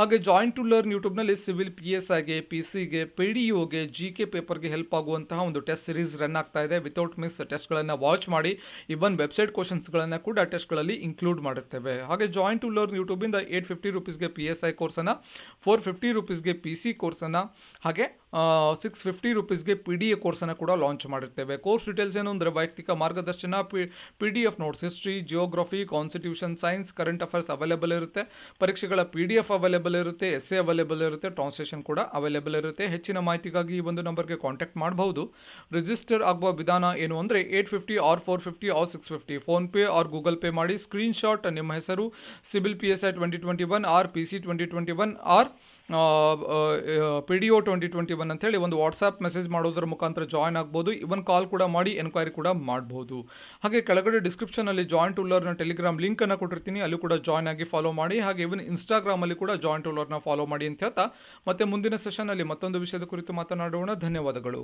A: ಹಾಗೆ ಜಾಯಿನ್ ಟು ಲರ್ನ್ ಯೂಟ್ಯೂಬ್ನಲ್ಲಿ ಸಿವಿಲ್ PSIಗೆ, PCಗೆ, PDOಗೆ, GK ಪೇಪರ್ಗೆ ಹೆಲ್ಪ್ ಆಗುವಂತಹ ಒಂದು ಟೆಸ್ಟ್ ಸೀರೀಸ್ ರನ್ ಆಗ್ತಾ ಇದೆ. ವಿತೌಟ್ ಮಿಸ್ ಟೆಸ್ಟ್ಗಳನ್ನು ವಾಚ್ ಮಾಡಿ, ಇವನ್ ವೆಬ್ಸೈಟ್ ಕ್ವಶನ್ಸ್ಗಳನ್ನು ಕೂಡ ಟೆಸ್ಟ್ಗಳಲ್ಲಿ ಇನ್ಕ್ಲೂಡ್ ಮಾಡುತ್ತೇವೆ. ಹಾಗೆ ಜಾಯಿನ್ ಟು ಲರ್ನ್ ಯೂಟ್ಯೂಬಿಂದ 850 ರುಪೀಸ್ಗೆ PSI ಕೋರ್ಸನ್ನು, 450 ರುಪೀಸ್ಗೆ PC ಕೋರ್ಸನ್ನು, ಹಾಗೆ 650 ರುಪೀಸ್ಗೆ PDA ಕೋರ್ಸನ್ನು ಕೂಡ ಲಾಂಚ್ ಮಾಡಿರ್ತೇವೆ. ಕೋರ್ಸ್ ಡೀಟೇಲ್ಸ್ ಏನು ಅಂದರೆ ವೈಯಕ್ತಿಕ ಮಾರ್ಗದರ್ಶನ, PDF notes, history, geography, constitution, science, current affairs available ಇರುತ್ತೆ. ಪರೀಕ್ಷೆಗಳ PDF ಅವೈಲೇಬಲ್ ಇರುತ್ತೆ, ಎಸ್ಸೆ ಅವೈಲೇಬಲ್ ಇರುತ್ತೆ, ಟ್ರಾನ್ಸ್ಲೇಷನ್ ಕೂಡ ಅವೈಲೇಬಲ್ ಇರುತ್ತೆ. ಹೆಚ್ಚಿನ ಮಾಹಿತಿಗಾಗಿ ಈ ಒಂದು ನಂಬರ್ಗೆ ಕಾಂಟ್ಯಾಕ್ಟ್ ಮಾಡಬಹುದು. ರಿಜಿಸ್ಟರ್ ಆಗುವ ವಿಧಾನ ಏನು ಅಂದರೆ 850 or 450 or 650 PhonePe or Google Pay ಮಾಡಿ. ಸ್ಕ್ರೀನ್ಶಾಟ್ ನಿಮ್ಮ ಹೆಸರು, civil PSI 2021 or PC 2021 or PDO 2021 ಅಂತೇಳಿ ಒಂದು ವಾಟ್ಸಾಪ್ ಮೆಸೇಜ್ ಮಾಡೋದ್ರ ಮುಖಾಂತರ ಜಾಯ್ನ್ ಆಗ್ಬೋದು. ಇವನ್ ಕಾಲ್ ಕೂಡ ಮಾಡಿ ಎನ್ಕ್ವೈರಿ ಕೂಡ ಮಾಡ್ಬೋದು. ಹಾಗೆ ಕೆಳಗಡೆ ಡಿಸ್ಕ್ರಿಪ್ಷನಲ್ಲಿ ಜಾಯಿನ್ ಟು ಲರ್ನ ಟೆಲಿಗ್ರಾಮ್ ಲಿಂಕನ್ನು ಕೊಟ್ಟಿರ್ತೀನಿ, ಅಲ್ಲೂ ಕೂಡ ಜಾಯ್ನ್ ಆಗಿ ಫಾಲೋ ಮಾಡಿ. ಹಾಗೆ ಇವನ್ ಇನ್ಸ್ಟಾಗ್ರಾಮಲ್ಲಿ ಕೂಡ ಜಾಯಿನ್ ಟು ಲರ್ನ ಫಾಲೋ ಮಾಡಿ ಅಂತ ಹೇಳ್ತಾ ಮತ್ತೆ ಮುಂದಿನ ಸೆಷನಲ್ಲಿ ಮತ್ತೊಂದು ವಿಷಯದ ಕುರಿತು ಮಾತನಾಡೋಣ. ಧನ್ಯವಾದಗಳು.